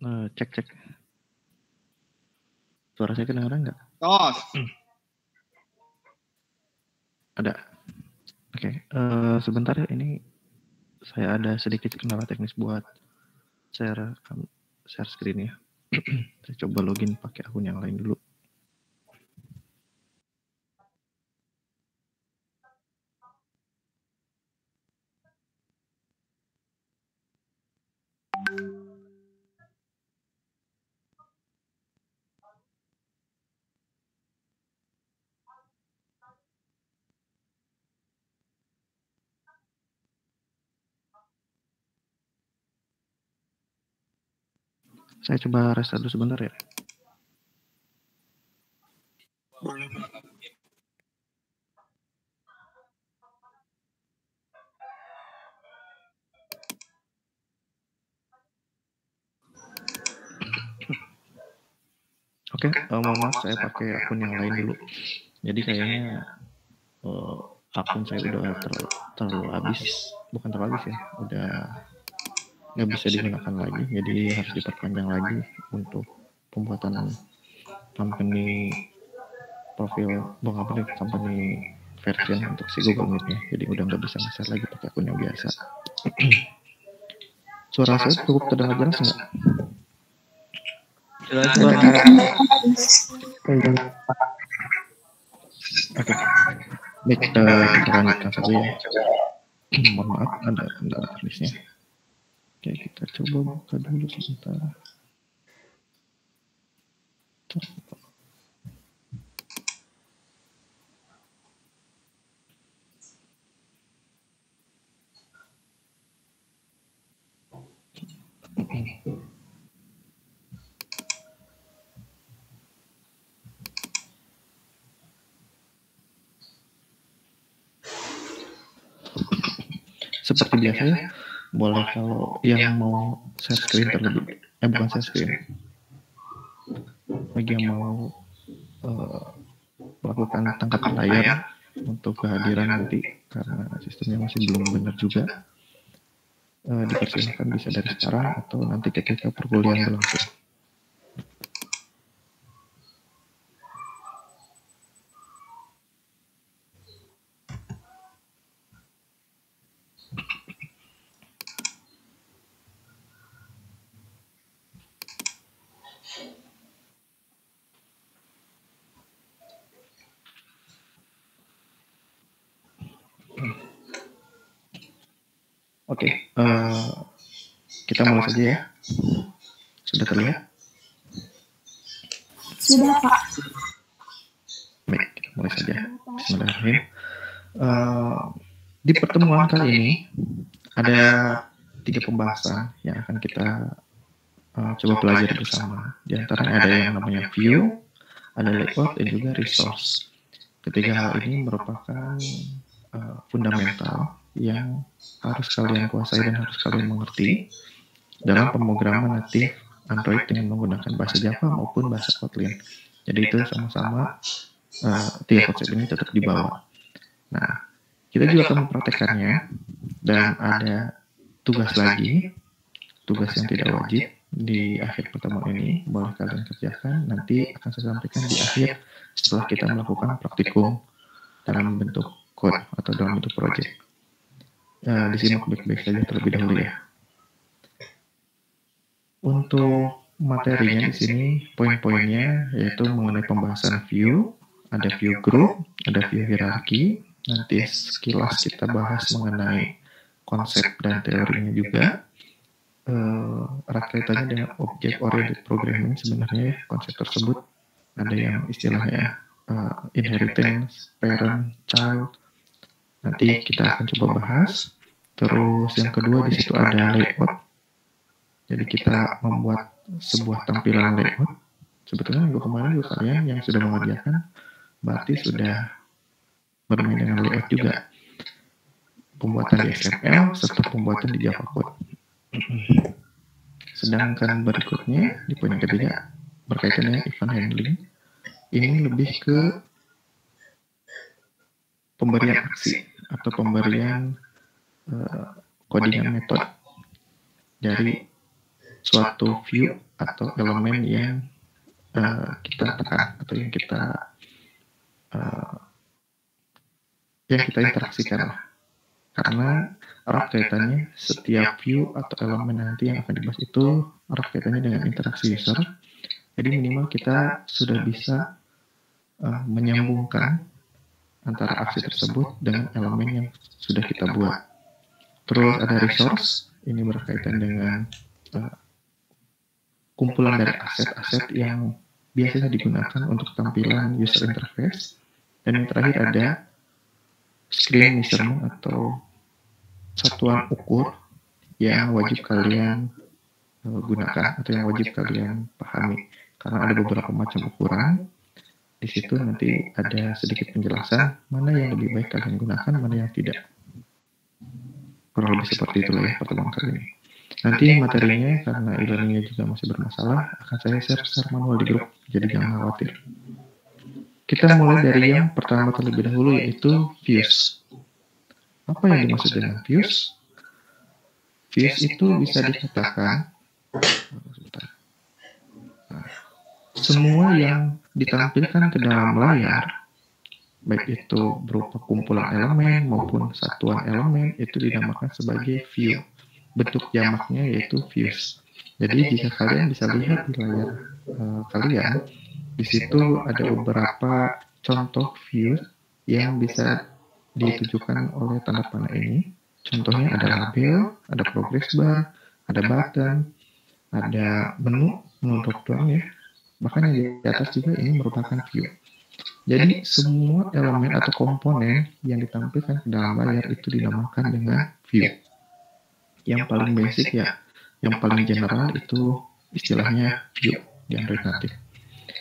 Cek cek. Suara saya kedengaran nggak? Tos. Ada. Oke. Sebentar ya, ini saya ada sedikit kendala teknis buat share screen ya. Saya coba login pakai akun yang lain dulu. Saya coba restart dulu sebentar ya. Oke, mohon maaf saya pakai akun yang lain dulu. Jadi kayaknya akun saya udah terlalu habis, bukan terlalu habis ya, udah nggak bisa digunakan lagi. Jadi harus diperpanjang lagi untuk pembuatan company profil, bukan company version untuk si Google Meet-nya. Jadi udah nggak bisa nge-share lagi pakai akun yang biasa. Suara saya cukup terdengar jelas nggak? Jelas. Oke. Baik, kita lanjutkan saja ya. Mohon maaf, ada kendala teknisnya. Oke, kita coba buka dulu sebentar. Seperti biasa ya, boleh kalau yang mau share screen terlebih, bukan share screen, bagi yang mau melakukan tangkap layar untuk kehadiran nanti, karena sistemnya masih belum benar juga, dipersilakan bisa dari sekarang atau nanti ketika perkuliahan berlangsung. Oke, kita mulai saja ya. Sudah terlihat? Sudah, Pak. Baik, kita mulai saja. Bismillahirrahmanirrahim. Di pertemuan kali ini ada 3 pembahasan yang akan kita coba pelajari bersama. Di antaranya ada yang namanya view, ada layout, dan juga resource. Ketiga hal ini merupakan fundamental yang harus kalian kuasai dan harus kalian mengerti dalam pemrograman natif Android dengan menggunakan bahasa Java maupun bahasa Kotlin. Jadi itu sama-sama 3 konsep ini tetap dibawa. Nah, kita juga akan mempraktekannya dan ada tugas lagi, tugas yang tidak wajib di akhir pertemuan ini, boleh kalian kerjakan. Nanti akan saya sampaikan di akhir setelah kita melakukan praktikum dalam bentuk code atau dalam bentuk project. Disimak baik-baik saja terlebih dahulu ya. Untuk materinya di sini poin-poinnya yaitu mengenai pembahasan view, ada view group, ada view hierarki. Nanti sekilas kita bahas mengenai konsep dan teorinya juga. Erat kaitannya dengan object oriented programming sebenarnya konsep tersebut. Ada yang istilahnya inheritance, parent, child. Nanti kita akan coba bahas. Terus yang kedua di situ ada layout. Jadi kita membuat sebuah tampilan layout. Sebetulnya minggu kemarin juga kalian yang sudah mengerjakan berarti sudah bermain dengan layout juga. Pembuatan di XML serta pembuatan di Java Code. Sedangkan berikutnya di poin yang ketiga berkaitan dengan event handling. Ini lebih ke pemberian aksi atau pemberian codingan metode dari suatu view atau elemen yang kita tekan atau yang kita interaksikan lah. Karena erat kaitannya setiap view atau elemen nanti yang akan dibahas itu erat kaitannya dengan interaksi user. Jadi minimal kita sudah bisa menyambungkan antara aksi tersebut dengan elemen yang sudah kita buat. Terus ada resource, ini berkaitan dengan kumpulan dari aset-aset yang biasanya digunakan untuk tampilan user interface. Dan yang terakhir ada screen measurement atau satuan ukur yang wajib kalian gunakan atau yang wajib kalian pahami. Karena ada beberapa macam ukuran. Di situ nanti ada sedikit penjelasan mana yang lebih baik kalian gunakan, mana yang tidak. Kurang lebih seperti itulah ya pertemuan kali ini. Nanti materinya karena e-learningnya juga masih bermasalah, akan saya share secara manual di grup, jadi jangan khawatir. Kita mulai dari yang pertama terlebih dahulu, yaitu views. Apa yang dimaksud dengan views? Views itu bisa dikatakan semua yang ditampilkan ke dalam layar, baik itu berupa kumpulan elemen maupun satuan elemen, itu dinamakan sebagai view. Bentuk jamaknya yaitu views. Jadi jika kalian bisa lihat di layar kalian, di situ ada beberapa contoh view yang bisa ditujukan oleh tanda panah ini. Contohnya ada label, ada progress bar, ada button, ada menu drop down ya. Bahkan yang di atas juga ini merupakan view. Jadi semua elemen atau komponen yang ditampilkan ke dalam layar itu dinamakan dengan view. Yang paling basic ya, yang paling general itu istilahnya view di Android native.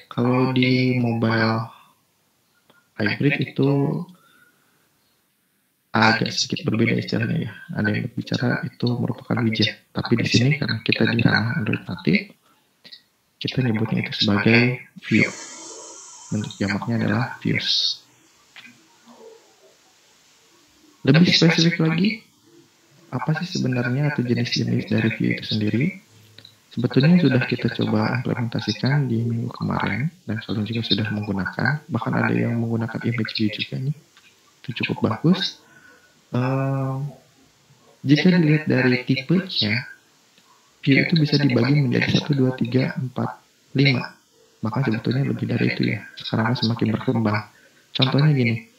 Kalau di mobile hybrid itu agak sedikit berbeda istilahnya ya. Ada yang berbicara itu merupakan widget. Tapi di sini karena kita di ranah Android native, kita nyebutnya itu sebagai view. Bentuk jamaknya adalah views. Lebih spesifik lagi, apa sih sebenarnya atau jenis-jenis dari view itu sendiri? Sebetulnya sudah kita coba implementasikan di minggu kemarin, dan kalian juga sudah menggunakan. Bahkan ada yang menggunakan image view juga nih. Itu cukup bagus. Jika dilihat dari tipenya, view itu bisa dibagi menjadi 1, 2, 3, 4, 5. Bahkan sebetulnya lebih dari itu ya. Sekarang semakin berkembang. Contohnya gini,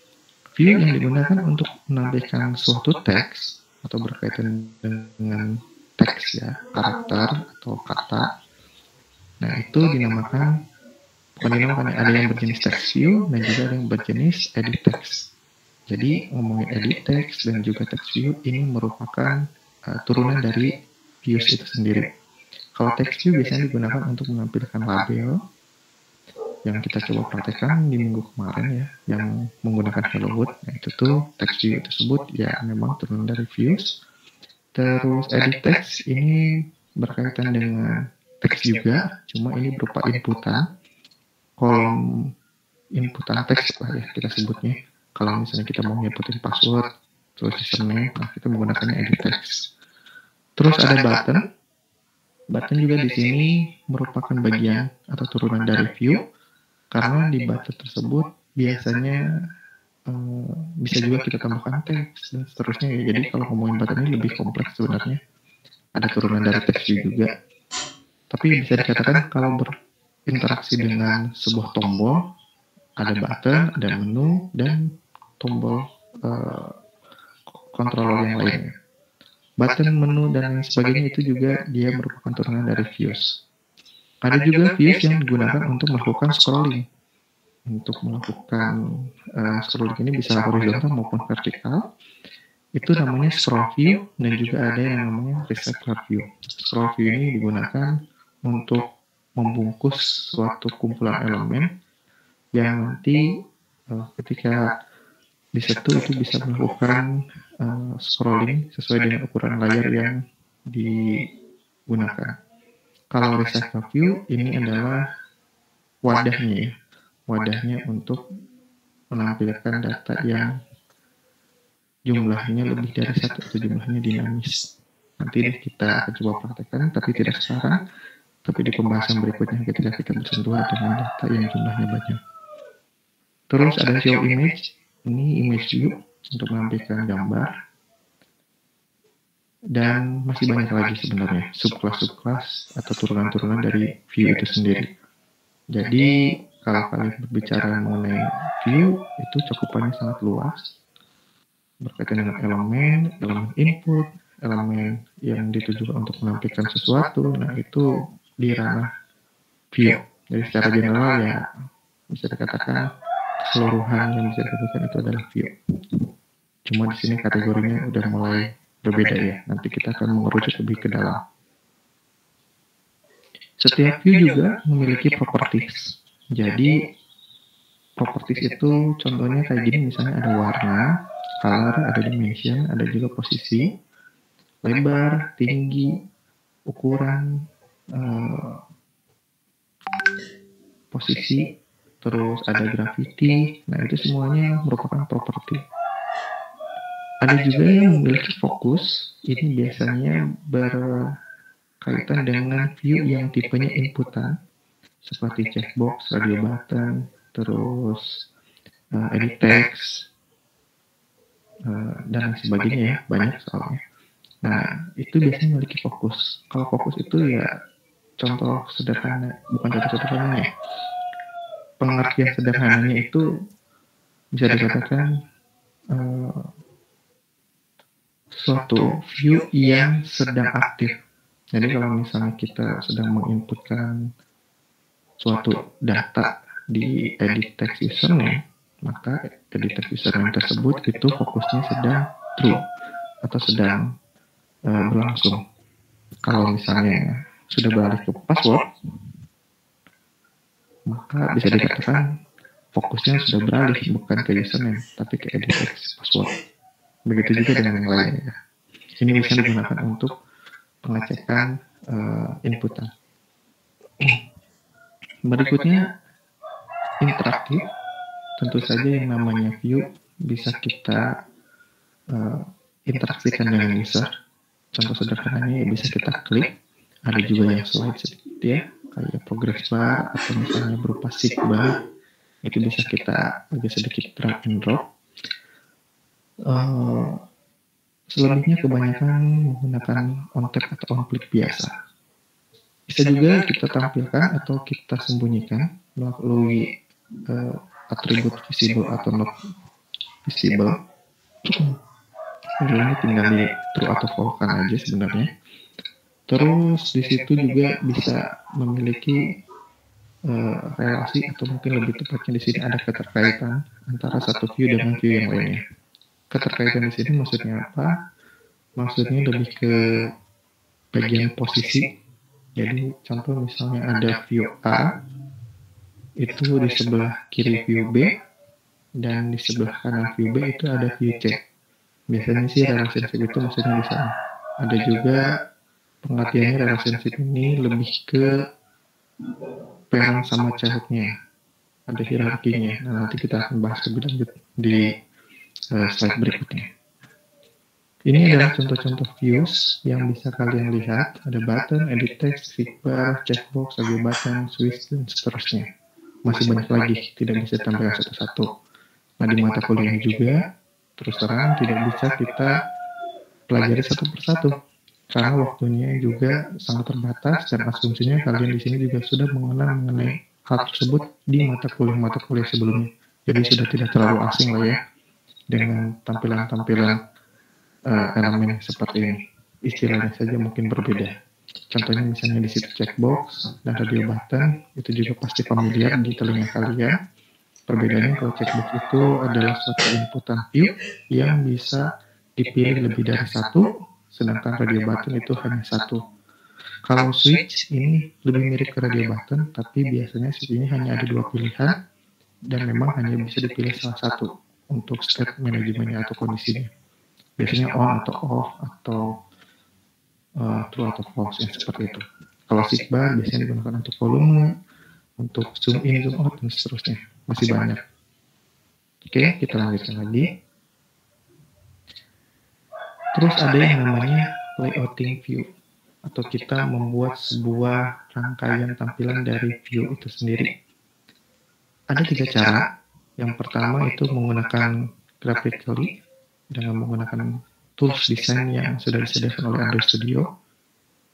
view yang digunakan untuk menampilkan suatu teks atau berkaitan dengan teks ya, karakter atau kata. Nah itu dinamakan, bukan dinamakan, ada yang berjenis text view dan juga ada yang berjenis edit text. Jadi ngomongin edit text dan juga text view ini merupakan turunan dari views itu sendiri. Kalau text view biasanya digunakan untuk menampilkan label yang kita coba praktekkan di minggu kemarin ya, yang menggunakan Hello World. Nah itu tuh text view tersebut ya memang turunan dari views. Terus edit text ini berkaitan dengan teks juga, cuma ini berupa inputan, kolom inputan teks lah ya kita sebutnya. Kalau misalnya kita mau inputin password, terus username, nah kita menggunakannya edit text. Terus ada button. Button juga di sini merupakan bagian atau turunan dari view, karena di button tersebut biasanya bisa juga kita tambahkan teks dan seterusnya ya. Jadi kalau ngomongin button ini lebih kompleks sebenarnya. Ada turunan dari teks view juga. Tapi bisa dikatakan kalau berinteraksi dengan sebuah tombol, ada button, ada menu, dan tombol controller yang lainnya. Button, menu, dan lain sebagainya itu juga dia merupakan turunan dari views. Ada juga views yang digunakan untuk melakukan scrolling. Untuk melakukan scrolling ini bisa horizontal maupun vertikal. Itu namanya scroll view, dan juga ada yang namanya recycler view. Scroll view ini digunakan untuk membungkus suatu kumpulan elemen yang nanti ketika disentuh itu bisa melakukan scrolling sesuai dengan ukuran layar yang digunakan. Kalau recycler view ini adalah wadahnya ya, wadahnya untuk menampilkan data yang jumlahnya lebih dari satu atau jumlahnya dinamis. Nanti deh kita akan coba praktekkan, tapi tidak sekarang, tapi di pembahasan berikutnya ketika kita bersentuhan dengan data yang jumlahnya banyak. Terus ada show image, ini image view untuk menampilkan gambar. Dan masih banyak lagi sebenarnya subclass atau turunan-turunan dari view itu sendiri. Jadi kalau kalian berbicara mengenai view, itu cakupannya sangat luas, berkaitan dengan elemen input, elemen yang ditujukan untuk menampilkan sesuatu. Nah, itu di ranah view. Jadi secara general ya bisa dikatakan keseluruhan yang bisa dikatakan itu adalah view. Cuma di sini kategorinya udah mulai berbeda ya. Nanti kita akan mengerucut lebih ke dalam. Setiap view juga memiliki properties. Jadi properties itu contohnya kayak gini, misalnya ada warna, color, ada dimension, ada juga posisi, lebar, tinggi, ukuran, posisi, terus ada gravity. Nah, itu semuanya merupakan properti. Ada juga yang memiliki fokus. Ini biasanya berkaitan dengan view yang tipenya inputan, seperti checkbox, radio button, terus edit text, dan lain sebagainya ya, banyak soalnya. Nah, itu biasanya memiliki fokus. Kalau fokus itu ya contoh sederhana, bukan contoh sederhananya. Pengertian sederhananya itu bisa dikatakan suatu view yang sedang aktif. Jadi kalau misalnya kita sedang menginputkan suatu data di edit text username, maka edit text username tersebut itu fokusnya sedang true atau sedang berlangsung. Kalau misalnya sudah beralih ke password, maka bisa dikatakan fokusnya sudah beralih bukan ke username tapi ke edit text password. Begitu juga dengan yang lainnya. Ini bisa digunakan untuk pengecekan inputan. Berikutnya interaktif. Tentu saja yang namanya view bisa kita interaksikan dengan user. Contoh sederhananya ya bisa kita klik. Ada juga yang slide sedikit ya, kayak progress bar atau misalnya berupa seek bar. Itu bisa kita agak sedikit drag and drop. Selebihnya kebanyakan menggunakan on tap atau on click biasa. Bisa juga kita tampilkan atau kita sembunyikan melalui atribut visible atau not visible. Ini tinggal di true atau false kan aja sebenarnya. Terus di situ juga bisa memiliki relasi atau mungkin lebih tepatnya di sini ada keterkaitan antara satu view dengan view yang lainnya. Keterkaitan di sini maksudnya apa? Maksudnya lebih ke bagian posisi. Jadi contoh misalnya ada view A, itu di sebelah kiri view B, dan di sebelah kanan view B itu ada view C. Biasanya sih relationship itu maksudnya di sana. Ada juga pengertiannya relationship ini lebih ke parent sama childnya. Ada hierarkinya. Nah, nanti kita akan bahas lebih lanjut di slide berikutnya. Ini adalah contoh-contoh views yang bisa kalian lihat. Ada button, edit text, seekbar, checkbox, radio button, switch, dan seterusnya. Masih banyak lagi, tidak bisa tambahkan satu-satu. Nah, di mata kuliah juga, terus terang tidak bisa kita pelajari satu persatu. Karena waktunya juga sangat terbatas dan asumsinya kalian di sini juga sudah mengenal mengenai hal tersebut di mata kuliah sebelumnya. Jadi sudah tidak terlalu asing lah ya dengan tampilan-tampilan elemen seperti ini. Istilahnya saja mungkin berbeda. Contohnya misalnya di situ checkbox dan radio button itu juga pasti familiar di telinga kalian. Perbedaannya kalau checkbox itu adalah suatu inputan view yang bisa dipilih lebih dari satu, sedangkan radio button itu hanya satu. Kalau switch ini lebih mirip ke radio button, tapi biasanya switch ini hanya ada dua pilihan dan memang hanya bisa dipilih salah satu untuk state manajemennya atau kondisinya. Biasanya on atau off atau true atau false yang seperti itu. Kalau seekbar biasanya digunakan untuk volume, untuk zoom in, zoom out, dan seterusnya. Masih banyak. Oke, kita lanjutkan lagi. Terus ada yang namanya layouting view, atau kita membuat sebuah rangkaian tampilan dari view itu sendiri. Ada 3 cara. Yang pertama itu menggunakan Graphically dengan menggunakan tools desain yang sudah disediakan oleh Android Studio.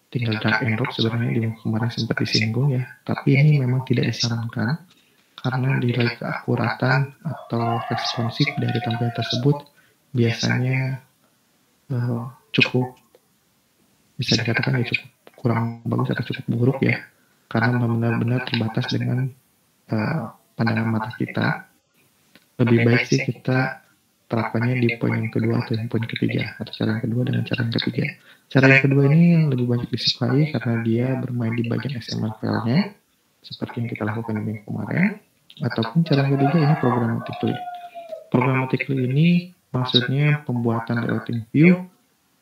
Tinggal drag and drop, sebenarnya di kemarin sempat disinggung ya, tapi ini memang tidak disarankan karena nilai keakuratan atau responsif dari tampilan tersebut biasanya cukup, bisa dikatakan ya cukup kurang bagus atau cukup buruk ya, karena benar-benar terbatas dengan pandangan mata kita. Lebih baik sih kita terapkannya di poin yang kedua atau yang poin ketiga, atau cara yang kedua dengan cara yang ketiga. Cara yang kedua ini yang lebih banyak disukai karena dia bermain di bagian XML file-nya, seperti yang kita lakukan di minggu kemarin. Ataupun cara yang ketiga ini programmatically. Programmatically ini maksudnya pembuatan layouting view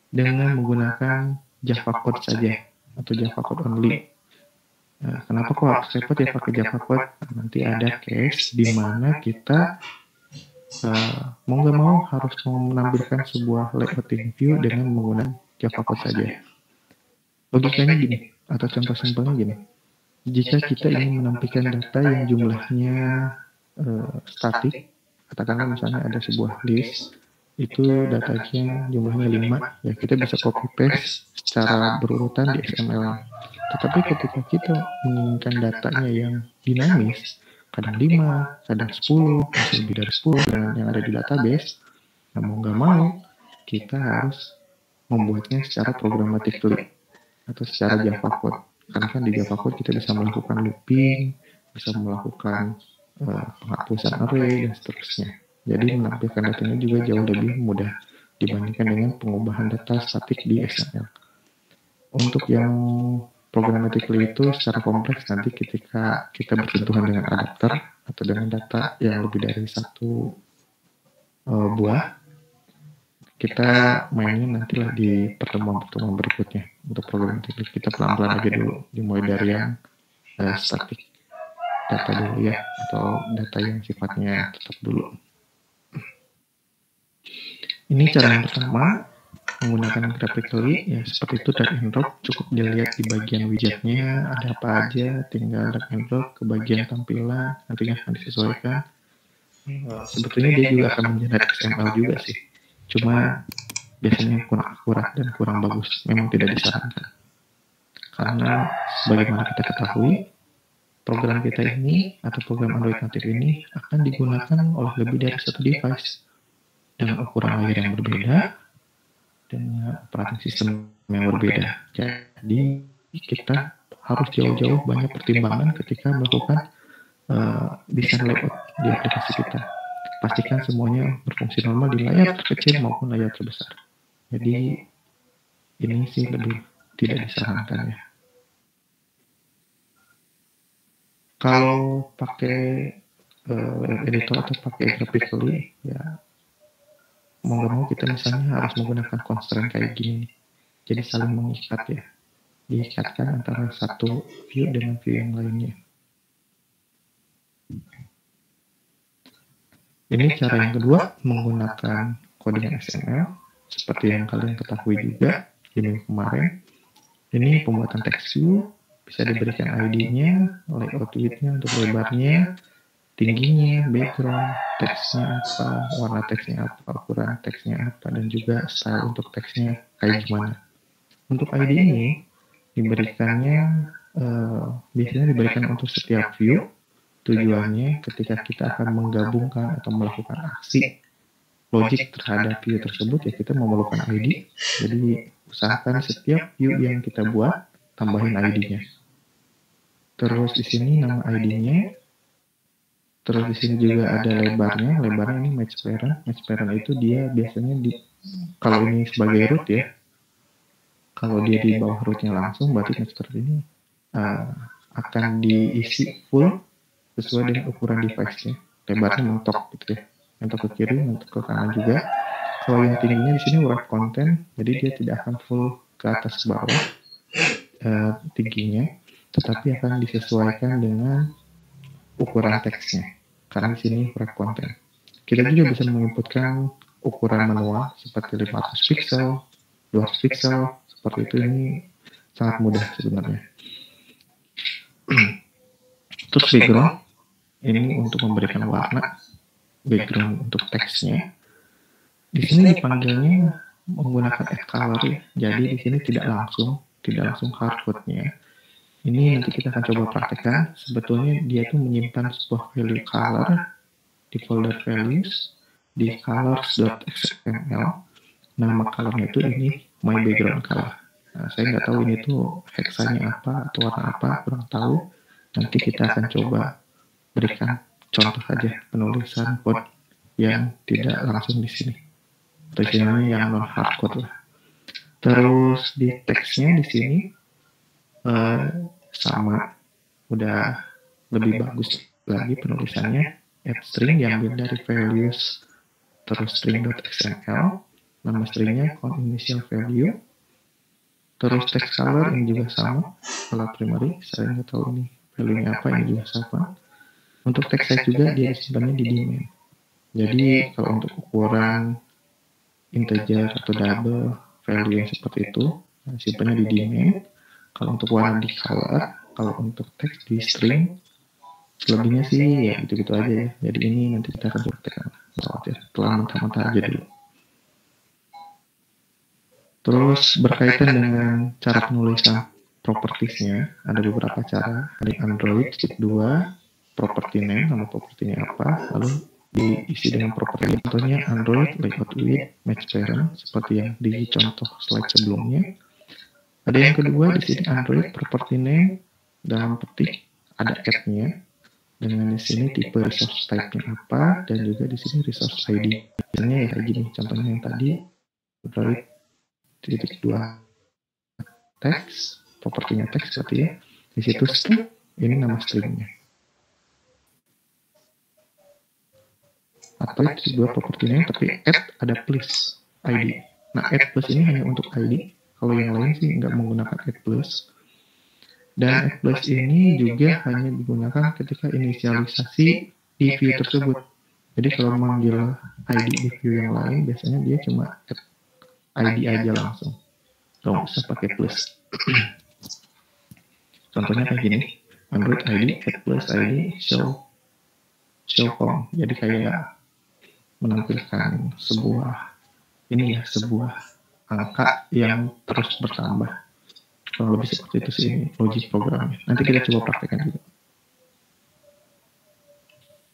dengan menggunakan Java code saja, atau Java code only. Nah, kenapa kok harus repot ya pakai Java code? Nanti ada case di mana kita mau nggak mau harus menampilkan sebuah layouting view dengan menggunakan Java code saja. Logikanya gini, atau contoh simpelnya gini. Jika kita ingin menampilkan data yang jumlahnya statik, katakanlah misalnya ada sebuah list, itu datanya jumlahnya 5, ya kita bisa copy paste secara berurutan di XML. Tetapi ketika kita menginginkan datanya yang dinamis, kadang 5, kadang 10, masih lebih dari 10 dengan yang ada di database, nah mau nggak mau kita harus membuatnya secara programmatically atau secara Java code. Karena kan di Java code kita bisa melakukan looping, bisa melakukan penghapusan array dan seterusnya. Jadi menampilkan datanya juga jauh lebih mudah dibandingkan dengan pengubahan data statik di XML. Untuk yang programmatically itu secara kompleks nanti ketika kita bersentuhan dengan adapter atau dengan data yang lebih dari satu buah, kita mainnya nantilah di pertemuan-pertemuan berikutnya. Untuk programmatically kita pelan-pelan aja dulu, dimulai dari yang statik data dulu ya, atau data yang sifatnya tetap dulu. Ini cara yang pertama, menggunakan Graphically, ya seperti itu, drag and drop, cukup dilihat di bagian widgetnya, ada apa aja, tinggal drag and drop ke bagian tampilan, nantinya akan disesuaikan. Sebetulnya dia juga akan mengenerate XML juga sih, cuma biasanya kurang akurat dan kurang bagus, memang tidak disarankan. Karena sebagaimana kita ketahui, program kita ini, atau program Android native ini, akan digunakan oleh lebih dari satu device, dengan ukuran layar yang berbeda, dengan operating system yang berbeda. Jadi kita harus jauh-jauh banyak pertimbangan ketika melakukan desain layout di aplikasi kita. Pastikan semuanya berfungsi normal di layar terkecil maupun layar terbesar. Jadi ini sih lebih tidak disarankan ya. Kalau pakai editor atau pakai Graphically ya, mau nggak mau kita misalnya harus menggunakan constraint kayak gini, jadi saling mengikat ya, diikatkan antara satu view dengan view yang lainnya. Ini cara yang kedua, menggunakan coding XML seperti yang kalian ketahui juga di minggu kemarin. Ini pembuatan text view, bisa diberikan ID-nya, layout width-nya untuk lebarnya, tingginya, background, teksnya apa, warna teksnya apa, ukuran teksnya apa, dan juga style untuk teksnya kayak gimana. Untuk ID ini diberikannya biasanya diberikan untuk setiap view. Tujuannya ketika kita akan menggabungkan atau melakukan aksi logik terhadap view tersebut ya kita memerlukan ID. Jadi usahakan setiap view yang kita buat tambahin ID-nya. Terus di sini nama ID-nya. Terus di sini juga ada lebarnya. Lebarnya ini match parent. Match parent itu dia biasanya kalau ini sebagai root ya. Kalau dia di bawah rootnya langsung, berarti match parent ini akan diisi full sesuai dengan ukuran device-nya. Lebarnya mentok gitu ya. Mentok ke kiri, mentok ke kanan juga. Kalau yang tingginya di sini wrap content, jadi dia tidak akan full ke atas ke bawah tingginya, tetapi akan disesuaikan dengan ukuran teksnya. Karena di sini wrap content. Kita juga bisa menginputkan ukuran manual seperti 500 pixel, 200 pixel, seperti itu, ini sangat mudah sebenarnya. Terus background, ini untuk memberikan warna, background untuk teksnya. Di sini dipanggilnya menggunakan add color ya. Jadi di sini tidak langsung hardcode-nya. Ini nanti kita akan coba praktekkan. Sebetulnya dia tuh menyimpan sebuah value color di folder values di colors.xml. Nama colornya itu ini my background color. Nah, saya nggak tahu ini tuh hexanya apa atau warna apa, kurang tahu. Nanti kita akan coba berikan contoh saja penulisan code yang tidak langsung di sini. Atau istilahnya yang non hardcode lah. Terus di teksnya di sini sama, udah lebih bagus lagi penulisannya. Add string diambil dari values, terus string.xml, nama stringnya count initial value, terus text color ini juga sama, color primary, saya nggak tahu ini value-nya apa, ini juga sama. Untuk text size juga dia disimpannya di daemon. Jadi kalau untuk ukuran integer atau double value yang seperti itu, simpannya di daemon. Kalau untuk warna di color, kalau untuk teks di string, selebihnya sih ya gitu-gitu aja ya. Jadi ini nanti kita akan coba tekan setelah mentah-mentah aja dulu. Terus berkaitan dengan cara penulisan propertiesnya, ada beberapa cara. Ada Android tip 2, property name, nama propertinya apa, lalu diisi dengan properti. Contohnya Android layout with match parent seperti yang di contoh slide sebelumnya. Ada yang kedua di sini Android property name dalam petik ada add-nya dengan di sini tipe resource type-nya apa dan juga di sini resource ID. Misalnya ya kayak gini, contohnya yang tadi Android titik 2 teks, propertinya teks seperti ya. Di situ string, ini nama stringnya. Atau titik 2 propertinya tapi add ada plus ID. Nah add plus ini hanya untuk ID. Kalau yang lain sih nggak menggunakan add plus. Dan add plus ini juga hanya digunakan ketika inisialisasi di view tersebut. Jadi kalau memanggil ID di view yang lain, biasanya dia cuma add ID aja langsung. Nggak usah pakai plus. Contohnya kayak gini, Android ID, add plus ID, show com. Jadi kayak menampilkan sebuah angka yang terus bertambah. Kalau lebih seperti itu sih logik programnya. Nanti kita coba praktekkan juga.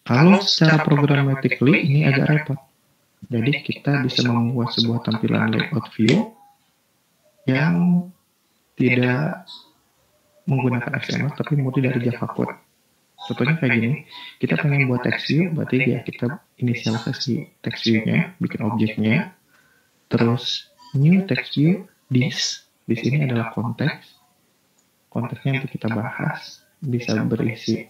Kalau secara programmatically ini agak repot. Jadi kita bisa membuat sebuah tampilan layout view yang tidak menggunakan XML tapi murni dari Java code. Contohnya kayak gini, kita pengen buat text view, berarti ya kita inisialisasi text view-nya, bikin objeknya, terus new text view this. Di sini adalah konteks. Konteksnya nanti kita bahas, bisa berisi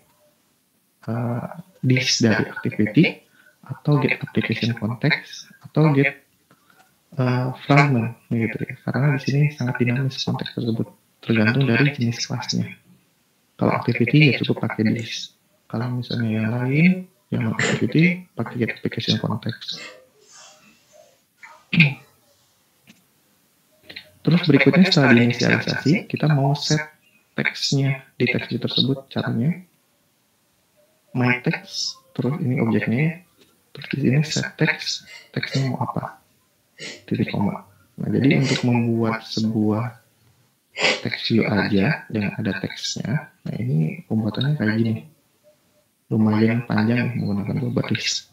this dari activity, atau get application context, atau get fragment, gitu ya. Karena di sini sangat dinamis konteks tersebut, tergantung dari jenis kelasnya. Kalau activity ya cukup pakai this. Kalau misalnya yang lain, yang non activity, pakai get application context. Terus berikutnya setelah diinisialisasi, kita mau set teksnya di text view tersebut. Caranya, my text, terus ini objeknya, terus di sini set text, teksnya mau apa? Titik koma. Nah, jadi untuk membuat sebuah text view aja dengan ada teksnya, nah ini pembuatannya kayak gini. Lumayan panjang menggunakan 2 baris.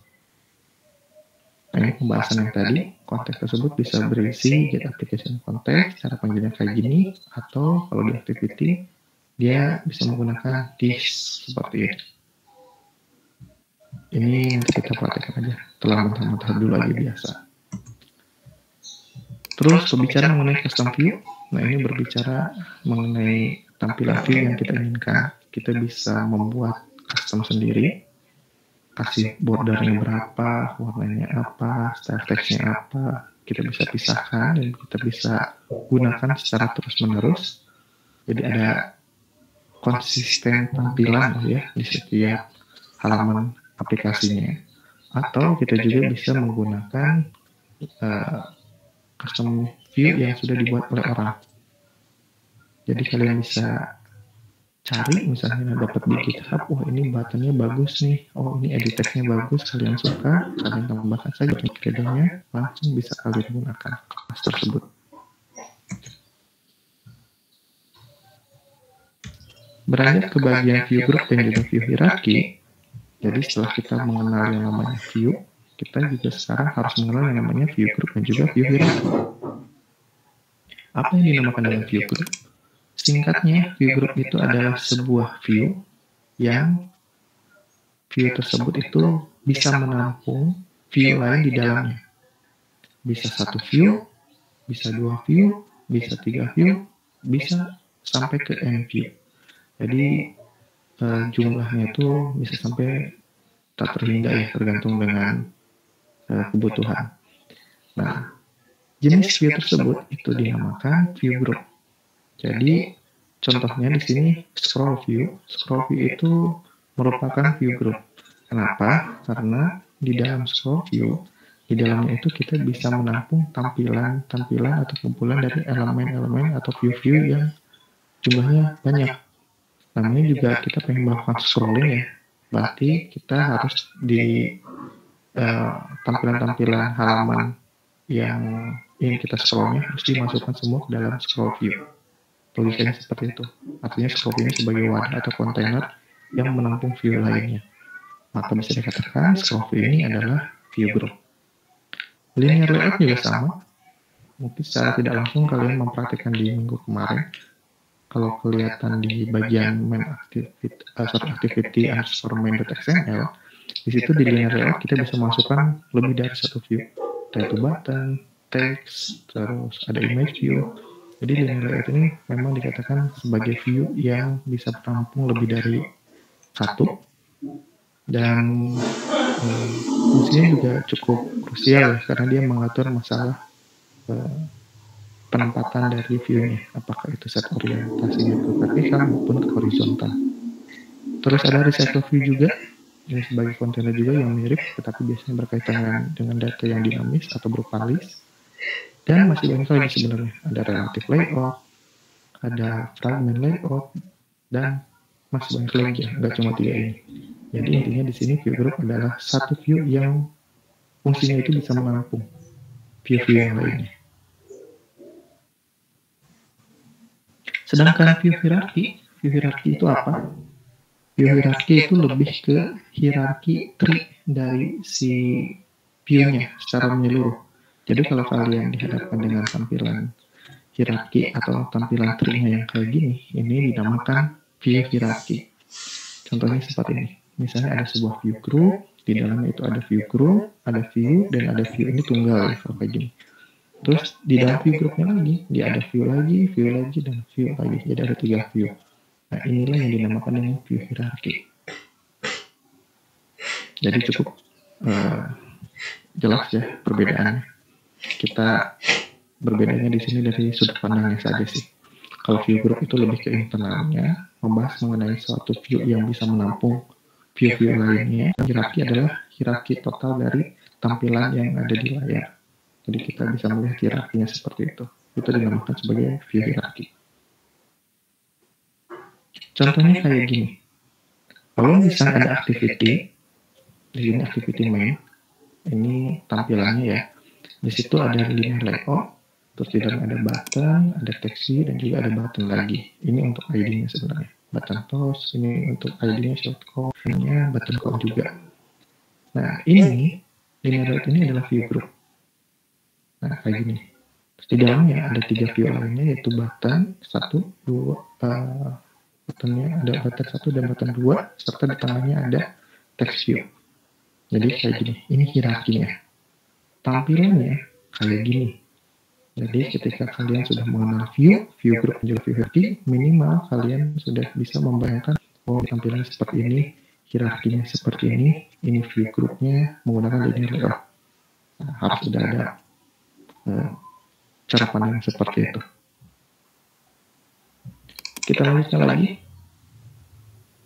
Nah, ini pembahasan yang tadi, konteks tersebut bisa berisi get application context, cara panggilnya kayak gini, atau kalau di activity, dia bisa menggunakan this seperti ini. Ini nanti kita praktekkan aja, telah mentah-mentah dulu aja biasa. Terus berbicara mengenai custom view, nah ini berbicara mengenai tampilan view yang kita inginkan. Kita bisa membuat custom sendiri, kasih bordernya berapa, warnanya apa, style text-nya apa, kita bisa pisahkan dan kita bisa gunakan secara terus-menerus. Jadi ada konsisten tampilan ya di setiap halaman aplikasinya. Atau kita juga bisa menggunakan custom view yang sudah dibuat oleh orang. Jadi kalian bisa cari misalnya dapat di GitHub, oh ini buttonnya bagus nih, oh ini edit text-nya bagus, kalian suka, kalian tambahkan saja gradenya, langsung bisa kalian gunakan kelas tersebut. Beranjak ke bagian view group dan juga view hierarki, jadi setelah kita mengenal yang namanya view, kita juga sekarang harus mengenal yang namanya view group dan juga view hierarki. Apa yang dinamakan dengan view group? Singkatnya, view group itu adalah sebuah view yang view tersebut itu bisa menampung view lain di dalamnya. Bisa satu view, bisa dua view, bisa tiga view, bisa sampai ke n view. Jadi jumlahnya itu bisa sampai tak terhingga ya, tergantung dengan kebutuhan. Nah, jenis view tersebut itu dinamakan view group. Jadi contohnya di sini scroll view. Scroll view itu merupakan view group. Kenapa? Karena di dalam scroll view, di dalamnya itu kita bisa menampung tampilan-tampilan atau kumpulan dari elemen-elemen atau view-view yang jumlahnya banyak. Namanya juga kita pengen melakukan scrolling ya. Berarti kita harus di tampilan-tampilan halaman yang ingin kita scrollnya harus dimasukkan semua ke dalam scroll view. Logikanya seperti itu. Artinya scroll view sebagai wadah atau kontainer yang menampung view lainnya. Maka bisa dikatakan scroll view ini adalah view group. Linear layout juga sama. Mungkin secara tidak langsung kalian mempraktikkan di minggu kemarin. Kalau kelihatan di bagian main activity underscore main.xml, di situ di linear layout kita bisa masukkan lebih dari satu view. Yaitu button, text, terus ada image view. Jadi linear layout ini memang dikatakan sebagai view yang bisa menampung lebih dari satu, dan fungsinya juga cukup krusial karena dia mengatur masalah penempatan dari view-nya, apakah itu set orientasinya ke vertikal maupun ke horizontal. Terus ada recycle view juga, ini sebagai kontainer juga yang mirip, tetapi biasanya berkaitan dengan data yang dinamis atau berupa list. Dan masih banyak lagi sebenarnya, ada relative layout, ada fragment layout, dan masih banyak lagi ya, nggak cuma 3 ini. Jadi intinya di sini view group adalah satu view yang fungsinya itu bisa menampung view-view yang lainnya. Sedangkan view hierarki itu apa? View hierarki itu lebih ke hierarki tree dari si view-nya secara menyeluruh. Jadi kalau kalian dihadapkan dengan tampilan hierarki atau tampilan tree-nya yang kayak gini, ini dinamakan view hierarki. Contohnya seperti ini. Misalnya ada sebuah view group, di dalamnya itu ada view group, ada view, dan ada view. Ini tunggal ya, kalau kayak gini. Terus di dalam view groupnya lagi, dia ada view lagi, dan view lagi. Jadi ada 3 view. Nah inilah yang dinamakan dengan view hierarki. Jadi cukup jelas ya perbedaannya. Kita berbedanya di sini dari sudut pandangnya saja sih. Kalau view group itu lebih ke internalnya, membahas mengenai suatu view yang bisa menampung view-view lainnya. Hierarki adalah hierarki total dari tampilan yang ada di layar. Jadi kita bisa melihat hierarkinya seperti itu. Itu dinamakan sebagai view hierarki. Contohnya kayak gini. Kalau misalnya ada activity, di sini activity main, ini tampilannya ya. Di situ ada linear layout, terus di dalam ada button, ada text view, dan juga ada button lagi. Ini untuk ID-nya sebenarnya. Button toast, ini untuk ID-nya shortcode, ini button code juga. Nah ini linear layout ini adalah view group. Nah kayak gini. Terus di dalamnya ada 3 view lainnya, yaitu button 1, 2, buttonnya ada button 1 dan button 2, serta di tengahnya ada text view. Jadi kayak gini, ini hierarkinya. Tampilannya kayak gini. Jadi ketika kalian sudah mengenal view group dan juga view hierarki, minimal kalian sudah bisa membayangkan, oh tampilannya seperti ini, hierarkinya seperti ini view groupnya menggunakan linear layout. Nah, harus sudah ada cara pandang seperti itu. Kita lanjutkan lagi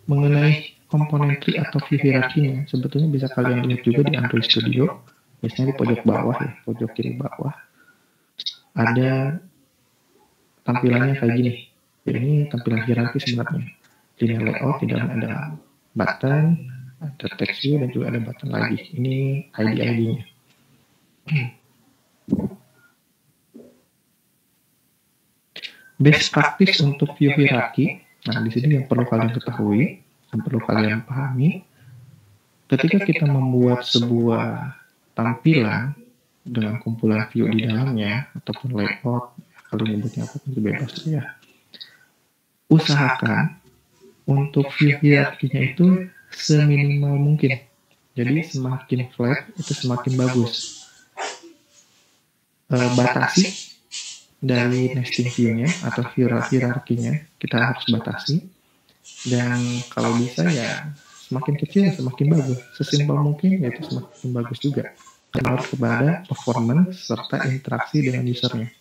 mengenai komponen tree atau view hierarkinya. Sebetulnya bisa kalian lihat juga di Android Studio. Biasanya di pojok bawah ya, pojok kiri bawah ada tampilannya kayak gini. Ya, ini tampilan hierarki sebenarnya. Linear layout di dalam ada button, ada text view, dan juga ada button lagi. Ini ID-ID-nya. Best practice untuk view hierarki. Nah, di sini yang perlu kalian ketahui, yang perlu kalian pahami, ketika kita membuat sebuah tampilan dengan kumpulan view di dalamnya, ataupun layout, kalian nyebutnya apa itu bebas ya. Usahakan untuk view hierarkinya itu seminimal mungkin. Jadi semakin flat itu semakin bagus. Batasi dari nesting view-nya atau hierarkinya kita harus batasi. Dan kalau bisa ya semakin kecil semakin bagus. Sesimpel mungkin yaitu semakin bagus juga. Dan harus kepada performance serta interaksi dengan usernya.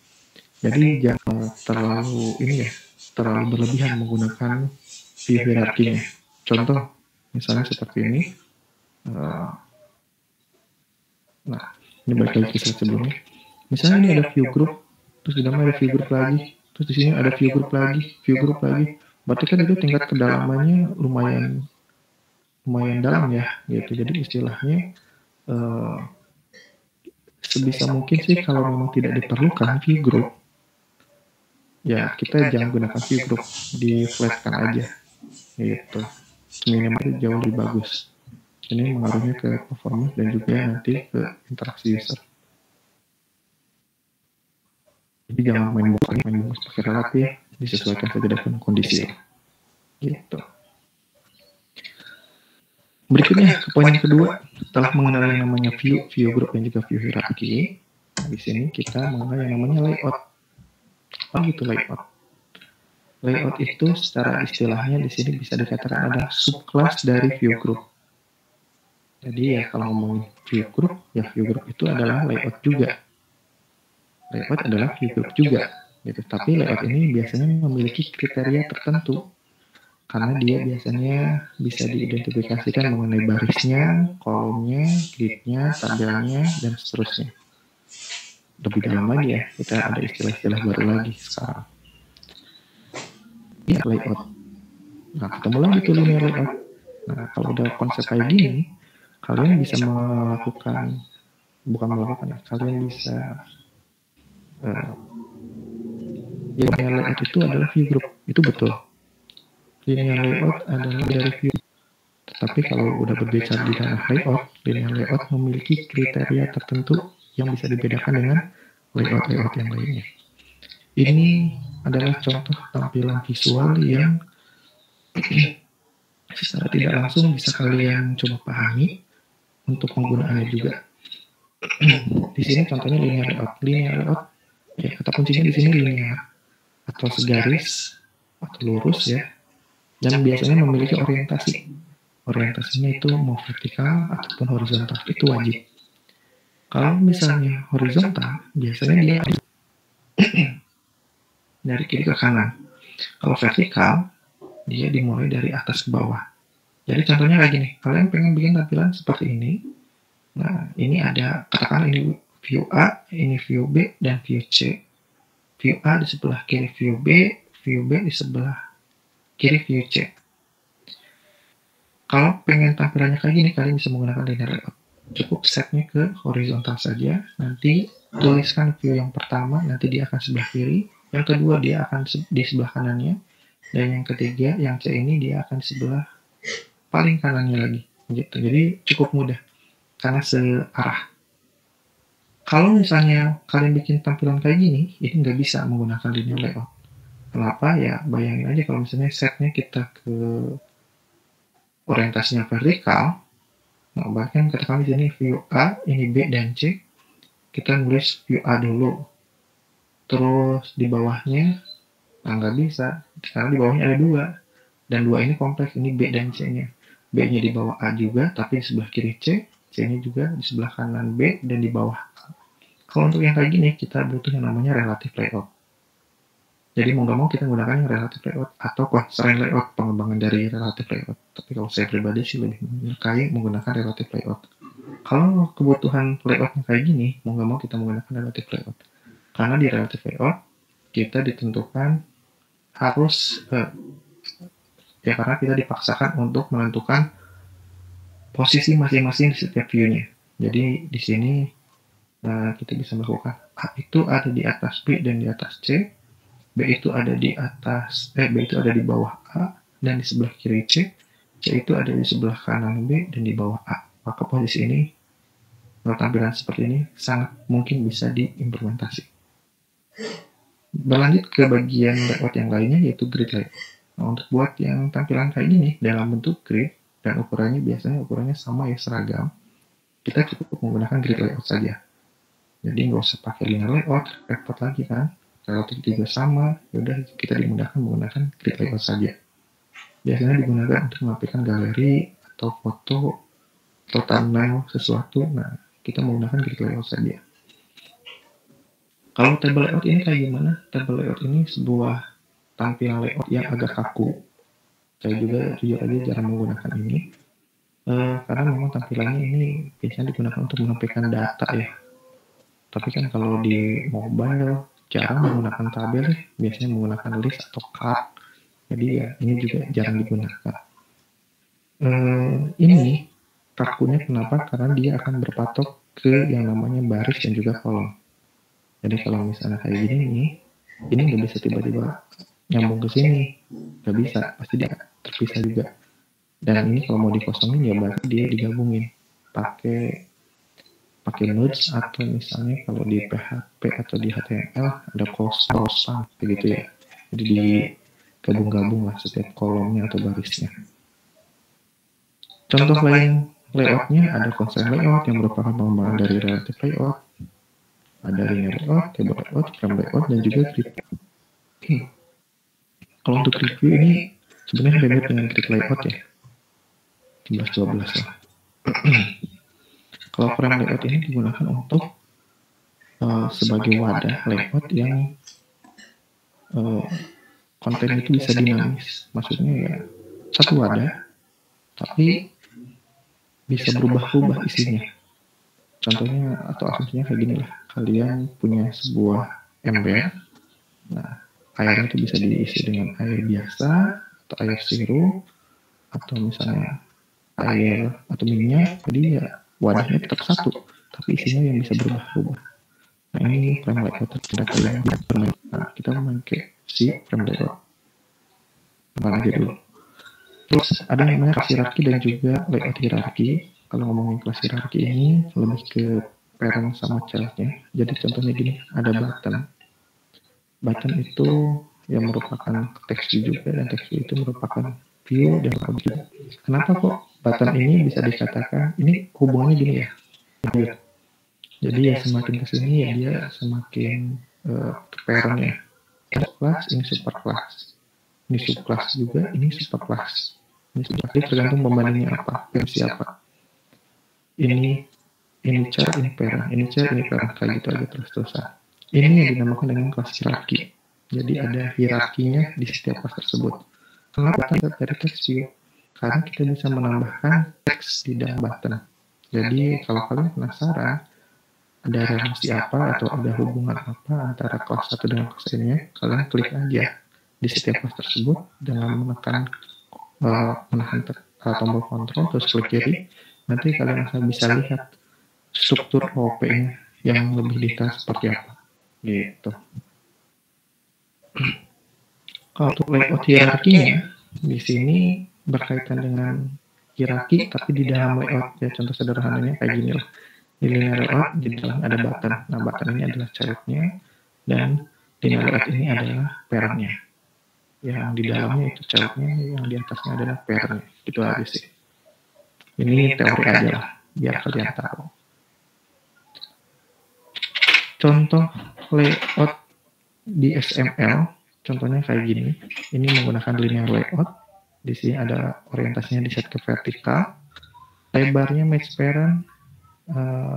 Jadi jangan terlalu terlalu berlebihan menggunakan view hierarkinya. Contoh misalnya seperti ini. Nah, ini balik lagi ke slide sebelumnya. Misalnya ini ada view group, terus di dalamnya ada view group lagi, terus di sini ada view group lagi. Berarti kan itu tingkat kedalamannya lumayan dalam ya, gitu. Jadi istilahnya sebisa mungkin sih kalau memang tidak diperlukan view group, ya kita jangan gunakan view group, di flatkan aja, gitu. Minimal jauh lebih bagus. Ini mengaruhnya ke performance dan juga nanti ke interaksi user. Jadi jangan main bos pakai relatif, disesuaikan saja dengan kondisi. Gitu. Berikutnya, ke poin yang kedua, setelah mengenal yang namanya view group dan juga view hierarki, di sini kita mengenal yang namanya layout. Apa itu layout? Layout itu secara istilahnya di sini bisa dikatakan adalah subclass dari view group. Jadi ya kalau ngomongin view group, ya view group itu adalah layout juga. Layout adalah view group juga. Gitu. Tapi layout ini biasanya memiliki kriteria tertentu. Karena dia biasanya bisa diidentifikasikan mengenai barisnya, kolomnya, gridnya, tabelnya, dan seterusnya. Lebih dalam lagi ya, kita ada istilah-istilah baru lagi sekarang. Ya, layout. Nah, ketemu lagi tuh linear layout. Nah, kalau udah konsep kayak gini, kalian bisa melakukan, kalian bisa linear layout itu adalah view group, itu betul. Linear layout adalah dari view. Tetapi kalau udah berbicara di dalam layout, linear layout memiliki kriteria tertentu yang bisa dibedakan dengan layout-layout yang lainnya. Ini adalah contoh tampilan visual yang secara tidak langsung bisa kalian coba pahami untuk penggunaannya juga. Di sini contohnya linear layout. Linear layout, ya kata kuncinya di sini linear atau segaris atau lurus ya, dan biasanya memiliki orientasi. Orientasinya itu mau vertikal ataupun horizontal, itu wajib. Kalau misalnya horizontal, biasanya dia dari kiri ke kanan. Kalau vertikal, dia dimulai dari atas ke bawah. Jadi contohnya kayak gini, kalian pengen bikin tampilan seperti ini. Nah, ini ada, katakan ini view A, ini view B, dan view C. View A di sebelah kiri view B di sebelah kiri view C. Kalau pengen tampilannya kayak gini, kalian bisa menggunakan linear layout. Cukup setnya ke horizontal saja, nanti tuliskan view yang pertama, nanti dia akan sebelah kiri, yang kedua dia akan di sebelah kanannya, dan yang ketiga, yang C ini dia akan sebelah paling kanannya lagi. Gitu. Jadi cukup mudah, karena searah. Kalau misalnya kalian bikin tampilan kayak gini, ini nggak bisa menggunakan linear layout. Kenapa? Ya bayangin aja kalau misalnya setnya kita ke orientasinya vertikal. Nah, bahkan katakan di sini view A, ini B dan C, kita nulis view A dulu. Terus di bawahnya, nah nggak bisa, karena di bawahnya ada 2. Dan 2 ini kompleks, ini B dan C-nya. B-nya di bawah A juga, tapi di sebelah kiri C, C-nya juga di sebelah kanan B, dan di bawah A. Kalau untuk yang kayak gini, kita butuh yang namanya relative layout. Jadi mau nggak mau kita menggunakan yang relative layout atau constraint layout, pengembangan dari relative layout. Tapi kalau saya pribadi sih lebih menyukai menggunakan relative layout. Kalau kebutuhan layoutnya kayak gini, mau nggak mau kita menggunakan relative layout. Karena di relative layout kita ditentukan harus ya karena kita dipaksakan untuk menentukan posisi masing-masing di setiap view-nya. Jadi di sini kita bisa melakukan A itu ada di atas B dan di atas C, B itu ada di atas B itu ada di bawah A dan di sebelah kiri C, C itu ada di sebelah kanan B dan di bawah A. Maka posisi ini tampilan seperti ini sangat mungkin bisa diimplementasi. Berlanjut ke bagian layout yang lainnya yaitu grid layout. Nah, untuk buat yang tampilan kayak ini dalam bentuk grid dan ukurannya biasanya ukurannya sama ya seragam, kita cukup menggunakan grid layout saja. Jadi nggak usah pakai linear layout, repot lagi kan. Relatif juga sama, yaudah kita dimudahkan menggunakan grid layout saja. Biasanya digunakan untuk menampilkan galeri atau foto atau thumbnail sesuatu. Nah, kita menggunakan grid layout saja. Kalau table layout ini kayak gimana? Table layout ini sebuah tampilan layout yang agak kaku. Saya juga jujur aja jarang menggunakan ini. Karena memang tampilannya ini biasanya digunakan untuk menampilkan data ya. Tapi kan kalau di mobile jarang menggunakan tabel, biasanya menggunakan list atau card. Jadi ya ini juga jarang digunakan. Ini kakunya kenapa? Karena dia akan berpatok ke yang namanya baris dan juga kolom. Jadi kalau misalnya kayak gini nih, ini nggak bisa tiba-tiba nyambung ke sini, nggak bisa, pasti dia terpisah juga. Dan ini kalau mau dikosongin ya berarti dia digabungin pakai nodes atau misalnya kalau di PHP atau di HTML ada kosong begitu ya. Jadi digabung-gabung lah setiap kolomnya atau barisnya. Contoh lain layoutnya ada constant layout yang merupakan pengembangan dari relative layout. Ada linear layout, table layout, frame layout, dan juga grid. Kalau untuk review ini sebenarnya mirip dengan grid layout ya. 11-12 lah. Kalau frame layout ini digunakan untuk sebagai wadah layout yang konten itu bisa dinamis. Maksudnya ya satu wadah, tapi bisa berubah-ubah isinya. Contohnya atau asumsinya kayak gini lah. Kalian punya sebuah ember. Nah, airnya itu bisa diisi dengan air biasa atau air sirup atau misalnya air atau minyak. Jadi ya wadahnya tetap satu, tapi isinya yang bisa berubah-ubah. Nah, ini frame layout kita kalian bermain. Nah, kita memakai si frame layout. Apa aja dulu. Terus ada yang namanya kelas hierarki dan juga layout hierarki. Kalau ngomongin kelas hierarki ini lebih ke parent sama childnya. Jadi contohnya gini, ada button. Button itu yang merupakan text view juga dan text view itu merupakan view dan objek. Kenapa kok button ini bisa dikatakan ini hubungannya gini ya? Jadi ya semakin kesini ya dia semakin parent ya. Class ini super class. Ini subclass juga, ini superclass. Ini subclass tergantung pembandingnya apa, versi apa. Ini char, ini parent, ini char, ini parent, kayak gitu aja terus-terusan. Ini yang dinamakan dengan kelas hierarki. Jadi ada hierarkinya di setiap kelas tersebut. Kenapa kita dari text view? Karena kita bisa menambahkan teks di dalam button. Jadi kalau kalian penasaran, ada relasi apa atau ada hubungan apa antara kelas satu dengan kelas lainnya, kalian klik aja di setiap kelas tersebut dengan menekan menahan tombol kontrol terus klik kiri, nanti kalian akan bisa lihat struktur OP-nya yang lebih detail seperti apa gitu. Kalau untuk layout hierarkinya di sini berkaitan dengan hierarki tapi di dalam layout ya, contoh sederhananya kayak gini lah. Di linear layout di dalam ada button. Nah, button ini adalah childnya dan linear layout ini adalah parentnya. Yang di dalamnya itu childnya, yang di atasnya adalah parentnya. Itu aja sih. Ini teori aja lah, biar kalian tahu. Contoh layout di XML, contohnya kayak gini. Ini menggunakan linear layout. Di sini ada orientasinya di set ke vertikal. Lebarnya match parent,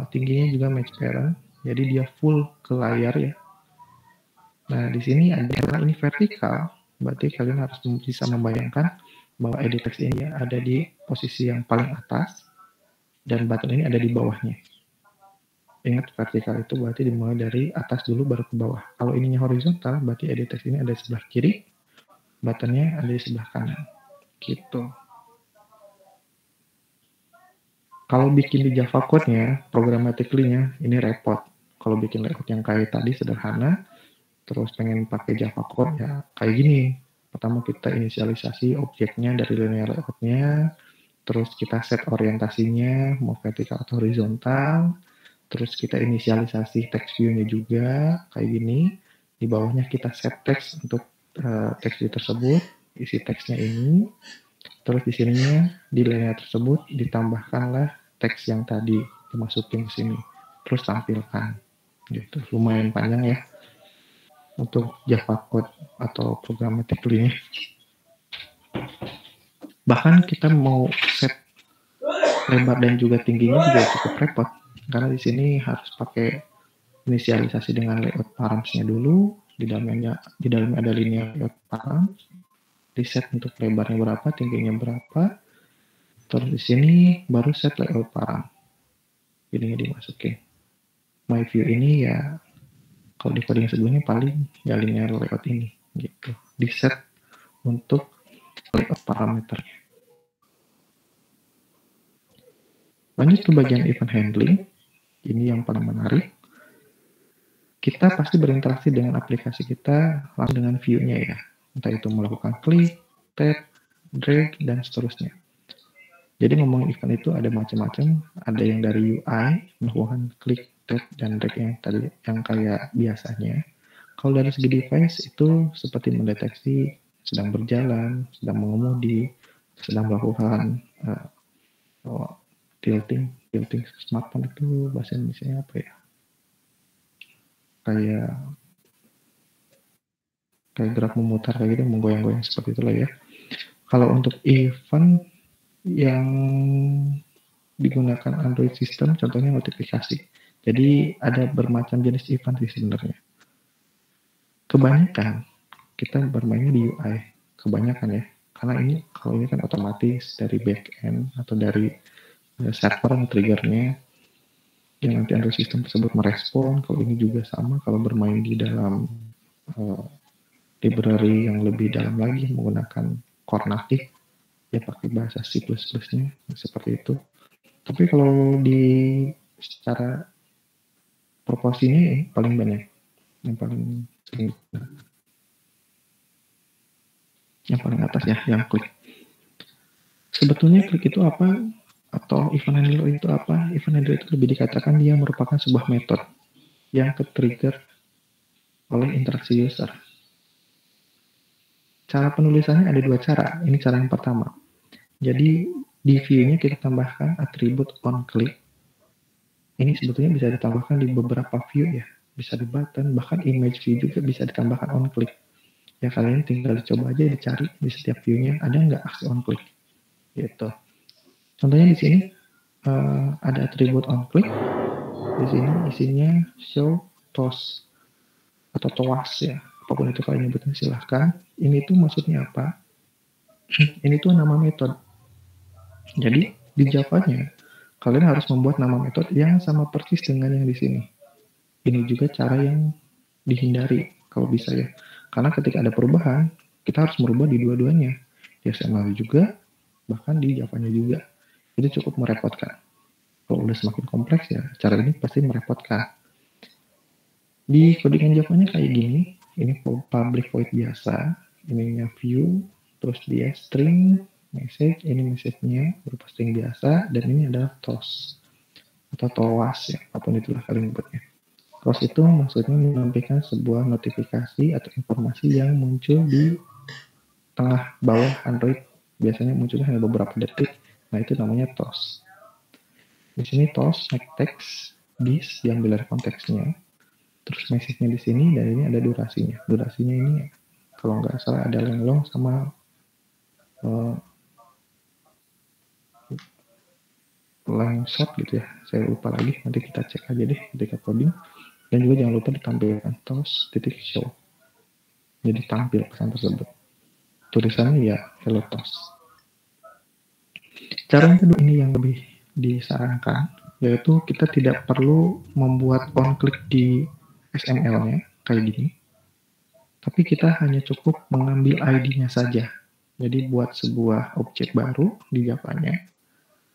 tingginya juga match parent. Jadi dia full ke layar ya. Nah, di sini ada ini vertikal. Berarti kalian harus bisa membayangkan bahwa edit text ini ada di posisi yang paling atas dan button ini ada di bawahnya. Ingat vertikal itu berarti dimulai dari atas dulu baru ke bawah. Kalau ininya horizontal berarti edit text ini ada di sebelah kiri, buttonnya ada di sebelah kanan gitu. Kalau bikin di Java code-nya, programmatically-nya ini repot. Kalau bikin layout yang kayak tadi sederhana, terus pengen pakai Java code ya kayak gini. Pertama kita inisialisasi objeknya dari linear layout-nya, terus kita set orientasinya mau vertikal atau horizontal, terus kita inisialisasi text view-nya juga kayak gini. Di bawahnya kita set text untuk text view tersebut, isi teksnya ini. Terus di sininya di linear tersebut ditambahkanlah teks yang tadi dimasukin ke sini. Terus tampilkan. Gitu. Lumayan panjang ya untuk Java code atau programmatically. Bahkan kita mau set lebar dan juga tingginya juga cukup repot. Karena di sini harus pakai inisialisasi dengan layout params-nya dulu. Di dalamnya ada linear layout params. Di set untuk lebarnya berapa, tingginya berapa. Terus di sini baru set layout param. Ininya dimasukin. My view ini ya kalau di coding sebelumnya paling ya linear layout ini gitu. Di set untuk layout parameternya. Lanjut ke bagian event handling. Ini yang paling menarik. Kita pasti berinteraksi dengan aplikasi kita langsung dengan view-nya ya. Entah itu melakukan klik, tap, drag, dan seterusnya. Jadi ngomongin event itu ada macam-macam. Ada yang dari UI, melakukan klik, tap, dan drag yang tadi yang kayak biasanya. Kalau dari segi device itu seperti mendeteksi sedang berjalan, sedang mengemudi, sedang melakukan tilting smartphone itu bahasa Indonesia apa ya? Kayak gerak memutar kayak gitu, menggoyang-goyang seperti itulah ya. Kalau untuk event yang digunakan Android system, contohnya notifikasi. Jadi ada bermacam jenis event sih sebenarnya. Kebanyakan kita bermainnya di UI, kebanyakan ya. Karena kalau ini kan otomatis dari backend atau dari server yang triggernya yang nanti Android system tersebut merespon. Kalau ini juga sama, kalau bermain di dalam library yang lebih dalam lagi menggunakan core native ya pakai bahasa C++-nya seperti itu. Tapi kalau di secara proporsinya ya, paling banyak yang paling sering yang paling atas ya yang klik. Sebetulnya klik itu apa atau event handler itu apa? Event handler itu lebih dikatakan dia merupakan sebuah metode yang ke-trigger oleh interaksi user. Cara penulisannya ada dua cara. Ini cara yang pertama. Jadi di view-nya kita tambahkan atribut onClick. Ini sebetulnya bisa ditambahkan di beberapa view ya. Bisa di button, bahkan image view juga bisa ditambahkan onClick. Ya kalian tinggal coba aja dicari di setiap view-nya ada nggak aksi onClick. Gitu. Contohnya di sini ada atribut onClick. Di sini isinya show toss atau toas ya. Apapun itu kalian nyebutnya silahkan. Ini tuh maksudnya apa? Ini tuh nama metode. Jadi di Java-nya kalian harus membuat nama metode yang sama persis dengan yang di sini. Ini juga cara yang dihindari kalau bisa ya. Karena ketika ada perubahan, kita harus merubah di dua-duanya. Di XML juga, bahkan di Java-nya juga. Itu cukup merepotkan. Kalau udah semakin kompleks ya, cara ini pasti merepotkan. Di codingan Java-nya kayak gini, ini public void biasa, ininya view, terus dia string, message, ini message-nya berupa string biasa, dan ini adalah toss atau toas ya, apapun itulah kalian nyebutnya. Toss itu maksudnya menyampaikan sebuah notifikasi atau informasi yang muncul di tengah bawah Android. Biasanya munculnya hanya beberapa detik, nah itu namanya toss. Di sini toss make text this diambil dari konteksnya. Terus message-nya di sini dan ini ada durasinya. Durasinya ini kalau nggak salah ada long sama length short gitu ya. Saya lupa lagi. Nanti kita cek aja deh ketika coding. Dan juga jangan lupa ditampilkan toss titik show. Jadi tampil pesan tersebut. Tulisannya ya hello toss. Cara yang kedua ini yang lebih disarankan yaitu kita tidak perlu membuat on click di XML-nya kayak gini. Tapi kita hanya cukup mengambil ID-nya saja. Jadi buat sebuah objek baru di Java-nya,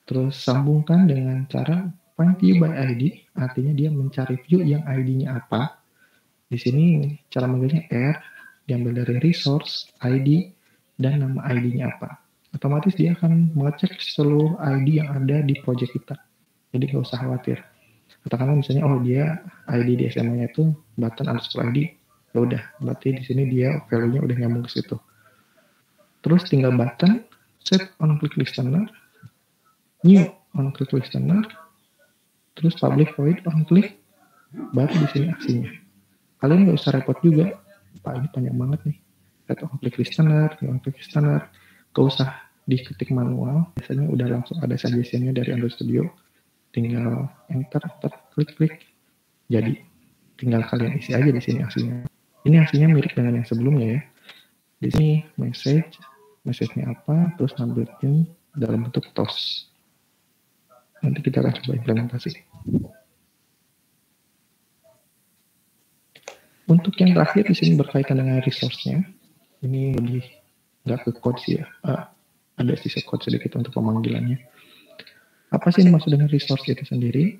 terus sambungkan dengan cara find view by ID, artinya dia mencari view yang ID-nya apa. Di sini cara manggilnya R, diambil dari resource, ID, dan nama ID-nya apa. Otomatis dia akan mengecek seluruh ID yang ada di project kita. Jadi nggak usah khawatir. Katakanlah misalnya, oh dia ID di SMA-nya itu button underscore ID, ya udah, berarti di sini dia value-nya udah nyambung ke situ. Terus tinggal button set on click listener, new on click listener, terus public void on click, baru di sini aksinya. Kalian nggak usah repot juga, Pak ini panjang banget nih. Set on click listener, new on click listener, nggak usah diketik manual, biasanya udah langsung ada suggestion-nya dari Android Studio. Tinggal enter, klik, jadi tinggal kalian isi aja di sini aksinya. Ini aksinya mirip dengan yang sebelumnya ya. Di sini message-nya apa, terus nampilin dalam bentuk toast. Nanti kita akan coba implementasi. Untuk yang terakhir di sini berkaitan dengan resource-nya, ini lebih nggak ke code sih ya, ada sisa code sedikit untuk pemanggilannya. Apa sih yang dimaksud dengan resource itu sendiri?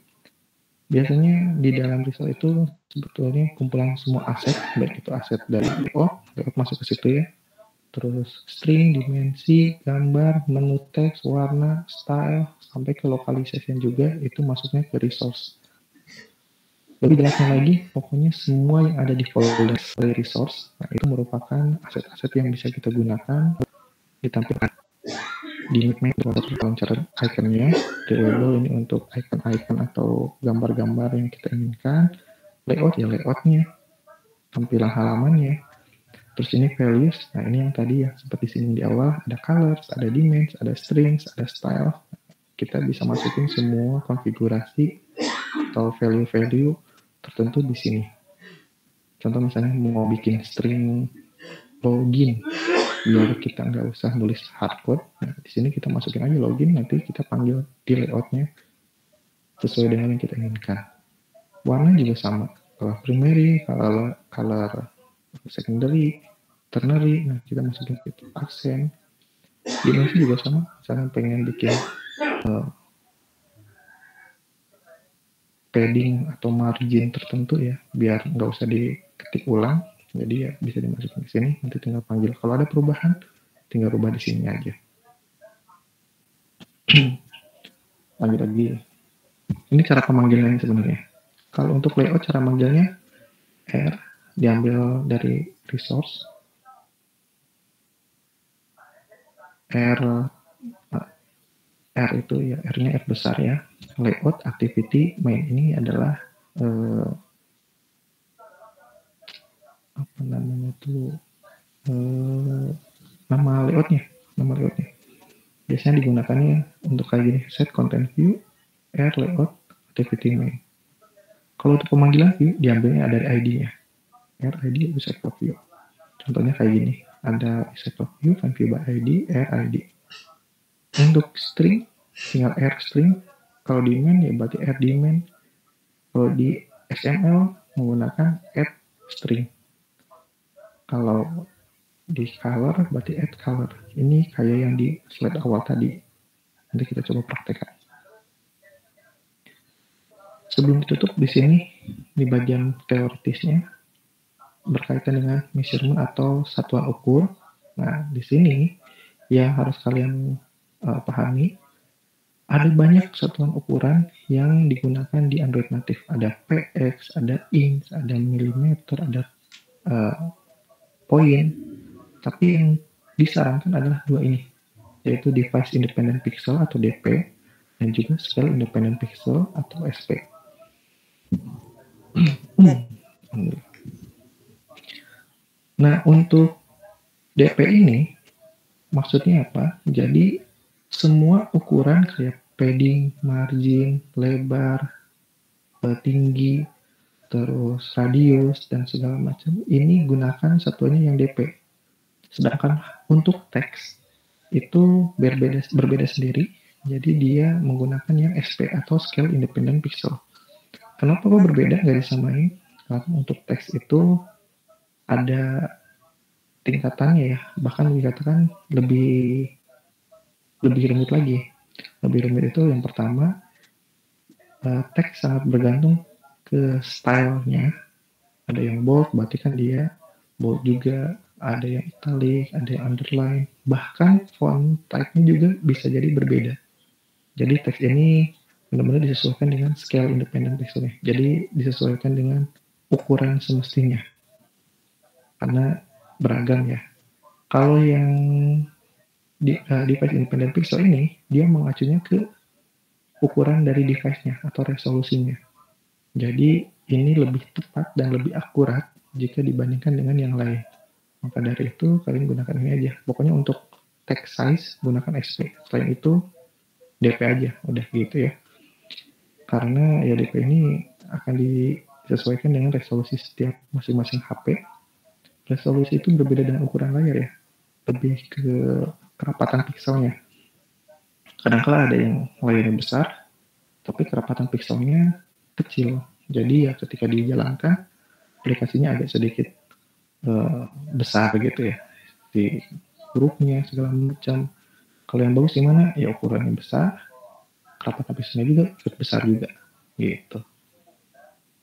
Biasanya di dalam resource itu sebetulnya kumpulan semua aset, baik itu aset dari layout masuk ke situ ya, terus string, dimensi, gambar, menu teks, warna, style, sampai ke localization juga itu masuknya ke resource. Lebih jelasnya lagi, pokoknya semua yang ada di folder resource, nah itu merupakan aset-aset yang bisa kita gunakan ditampilkan di map atau launcher iconnya. Di label ini untuk icon-icon atau gambar-gambar yang kita inginkan, layout ya layoutnya, tampilan halamannya. Terus ini values, nah ini yang tadi ya seperti sini di awal, ada colors, ada dimensions, ada strings, ada style. Kita bisa masukin semua konfigurasi atau value-value tertentu di sini. Contoh misalnya mau bikin string login, biar kita nggak usah nulis hardcode. Nah, di sini kita masukin aja login, nanti kita panggil di layoutnya sesuai dengan yang kita inginkan. Warna juga sama, color primary, color secondary, ternary, nah kita masukin itu aksen. Dimensi juga sama, misalnya pengen bikin padding atau margin tertentu ya, biar nggak usah diketik ulang, jadi ya bisa dimasukin ke sini, nanti tinggal panggil. Kalau ada perubahan, tinggal rubah di sini aja. Lagi-lagi, ini cara pemanggilannya sebenarnya. Kalau untuk layout cara manggilnya R, diambil dari resource, R itu ya, R-nya R besar ya. Layout activity main ini adalah apa namanya tuh, nama layoutnya. Biasanya digunakannya untuk kayak gini, set content view, R layout activity main. Kalau untuk pemanggilan view diambilnya dari ID-nya, R ID set of view. Contohnya kayak gini, ada set of view, find view by ID, R ID. Untuk string tinggal R string, kalau di main ya berarti R di main. Kalau di XML menggunakan add string. Kalau di color berarti add color. Ini kayak yang di slide awal tadi. Nanti kita coba praktekkan. Sebelum ditutup di sini di bagian teoritisnya berkaitan dengan measurement atau satuan ukur. Nah, di sini yang harus kalian pahami, ada banyak satuan ukuran yang digunakan di Android native. Ada px, ada inch, ada milimeter, ada poin. Tapi yang disarankan adalah dua ini, yaitu device independent pixel atau DP dan juga scale independent pixel atau SP. Nah, untuk DP ini maksudnya apa? Jadi semua ukuran kayak padding, margin, lebar, tinggi, terus radius dan segala macam ini gunakan satuannya yang DP. Sedangkan untuk teks itu berbeda sendiri. Jadi dia menggunakan yang SP atau scale independent pixel. Kenapa kok berbeda? Nggak disamain? Karena untuk teks itu ada tingkatannya ya, bahkan dikatakan lebih rumit lagi. Lebih rumit itu yang pertama, teks sangat bergantung ke stylenya. Ada yang bold, berarti kan dia bold juga. Ada yang italic, ada yang underline. Bahkan font type-nya juga bisa jadi berbeda. Jadi teks ini benar-benar disesuaikan dengan scale independent pixelnya. Jadi disesuaikan dengan ukuran semestinya. Karena beragam ya. Kalau yang device independent pixel ini, dia mengacunya ke ukuran dari device-nya atau resolusinya. Jadi ini lebih tepat dan lebih akurat jika dibandingkan dengan yang lain. Maka dari itu kalian gunakan ini aja. Pokoknya untuk text size gunakan XP. Selain itu DP aja, udah gitu ya. Karena ya DP ini akan disesuaikan dengan resolusi setiap masing-masing HP. Resolusi itu berbeda dengan ukuran layar ya. Lebih ke kerapatan pixelnya. Kadang-kala ada yang layarnya besar, tapi kerapatan pixelnya kecil. Jadi ya ketika dijalankan, aplikasinya agak sedikit besar gitu ya. Di hurufnya segala macam. Kalau yang bagus gimana? Ya ukurannya besar, kerapatan pixelnya juga cukup besar juga. Gitu.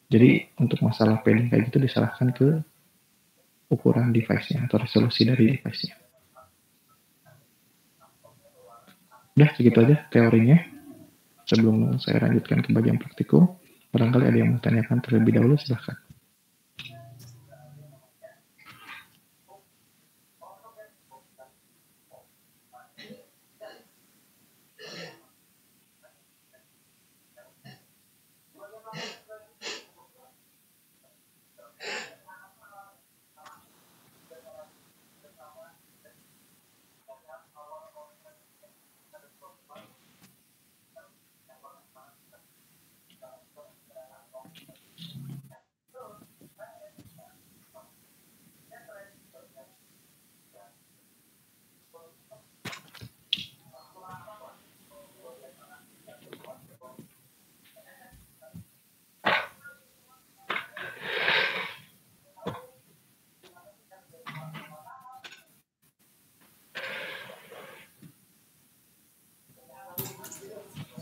Jadi untuk masalah padding kayak gitu diserahkan ke ukuran device-nya atau resolusi dari device-nya. Udah segitu aja teorinya. Sebelum saya lanjutkan ke bagian praktikum, barangkali ada yang mau tanyakan terlebih dahulu, silahkan.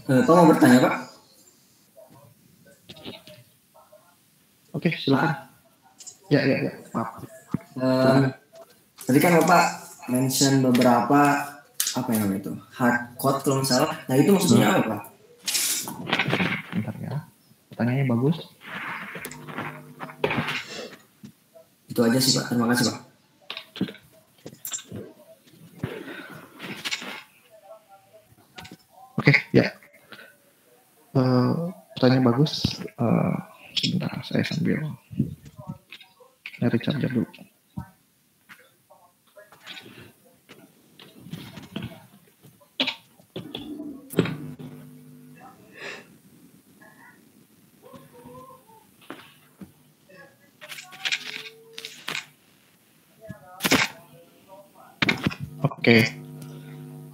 Pak mau bertanya, Pak? Oke, silakan. Ya, maaf. Tadi kan Bapak mention beberapa apa yang namanya itu hardcode kalau nggak salah. Nah itu maksudnya apa, Pak? Bentar ya. Pertanyaannya bagus. Itu aja sih, Pak. Terima kasih, Pak. Oke, ya. Pertanyaan bagus. Sebentar, saya sambil nyari charger dulu. Oke.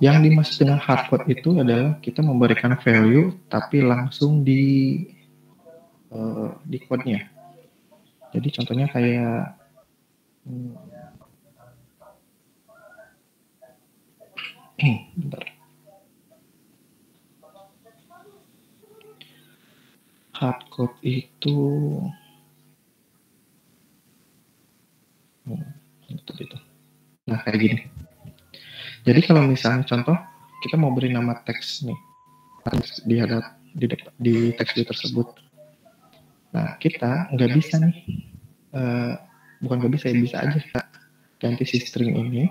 Yang dimaksud dengan hardcode itu adalah kita memberikan value tapi langsung di code-nya. Jadi contohnya kayak bentar. Hardcode itu nah kayak gini. Jadi kalau misalnya contoh kita mau beri nama teks nih di teks view tersebut. Nah kita nggak bisa nih, bukan nggak bisa ya, bisa aja kita ganti si string ini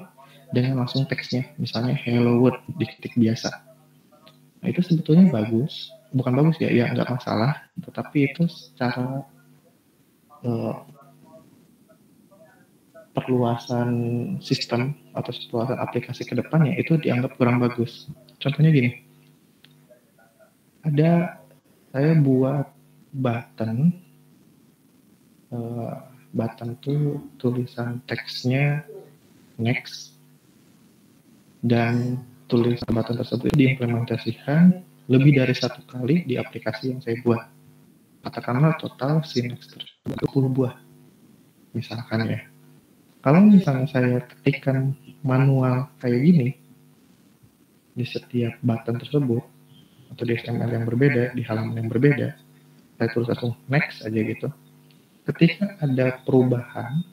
dengan langsung teksnya, misalnya hello world di ketik biasa. Nah itu sebetulnya bagus, bukan bagus ya, ya nggak masalah, tetapi itu secara perluasan sistem atau perluasan aplikasi ke depannya itu dianggap kurang bagus. Contohnya gini, saya buat button tuh tulisan teksnya next, dan tulisan button tersebut diimplementasikan lebih dari satu kali di aplikasi yang saya buat. Katakanlah total si next tersebut 20 buah misalkan ya. Kalau misalnya saya ketikkan manual kayak gini di setiap button tersebut atau di HTML yang berbeda, di halaman yang berbeda, saya tulis langsung next aja gitu. Ketika ada perubahan,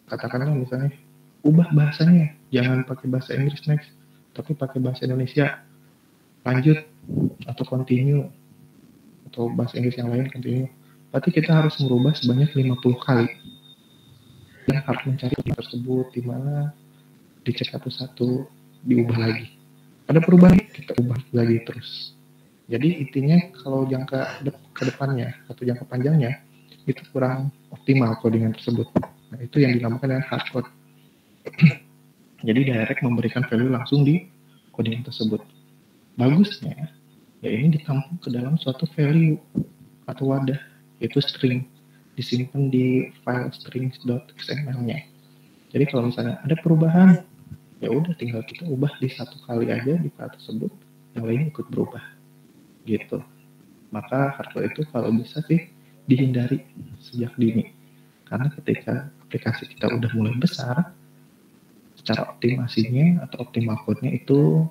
katakanlah misalnya ubah bahasanya, jangan pakai bahasa Inggris next, tapi pakai bahasa Indonesia, lanjut atau continue, atau bahasa Inggris yang lain continue. Berarti kita harus merubah sebanyak 50 kali. Dan harus mencari tersebut di mana, dicek satu-satu, diubah lagi. Ada perubahan, kita ubah lagi terus. Jadi intinya kalau jangka ke depannya atau jangka panjangnya itu kurang optimal codingan tersebut. Nah, itu yang dinamakan dengan hard code. Jadi direct memberikan value langsung di codingan tersebut. Bagusnya ya ini ditampung ke dalam suatu value atau wadah, yaitu string, disimpan di file strings.xml-nya. Jadi kalau misalnya ada perubahan, ya udah tinggal kita ubah di satu kali aja di file tersebut, yang lain ikut berubah gitu. Maka hardcode itu kalau bisa sih dihindari sejak dini, karena ketika aplikasi kita udah mulai besar, secara optimasinya atau optimal code-nya itu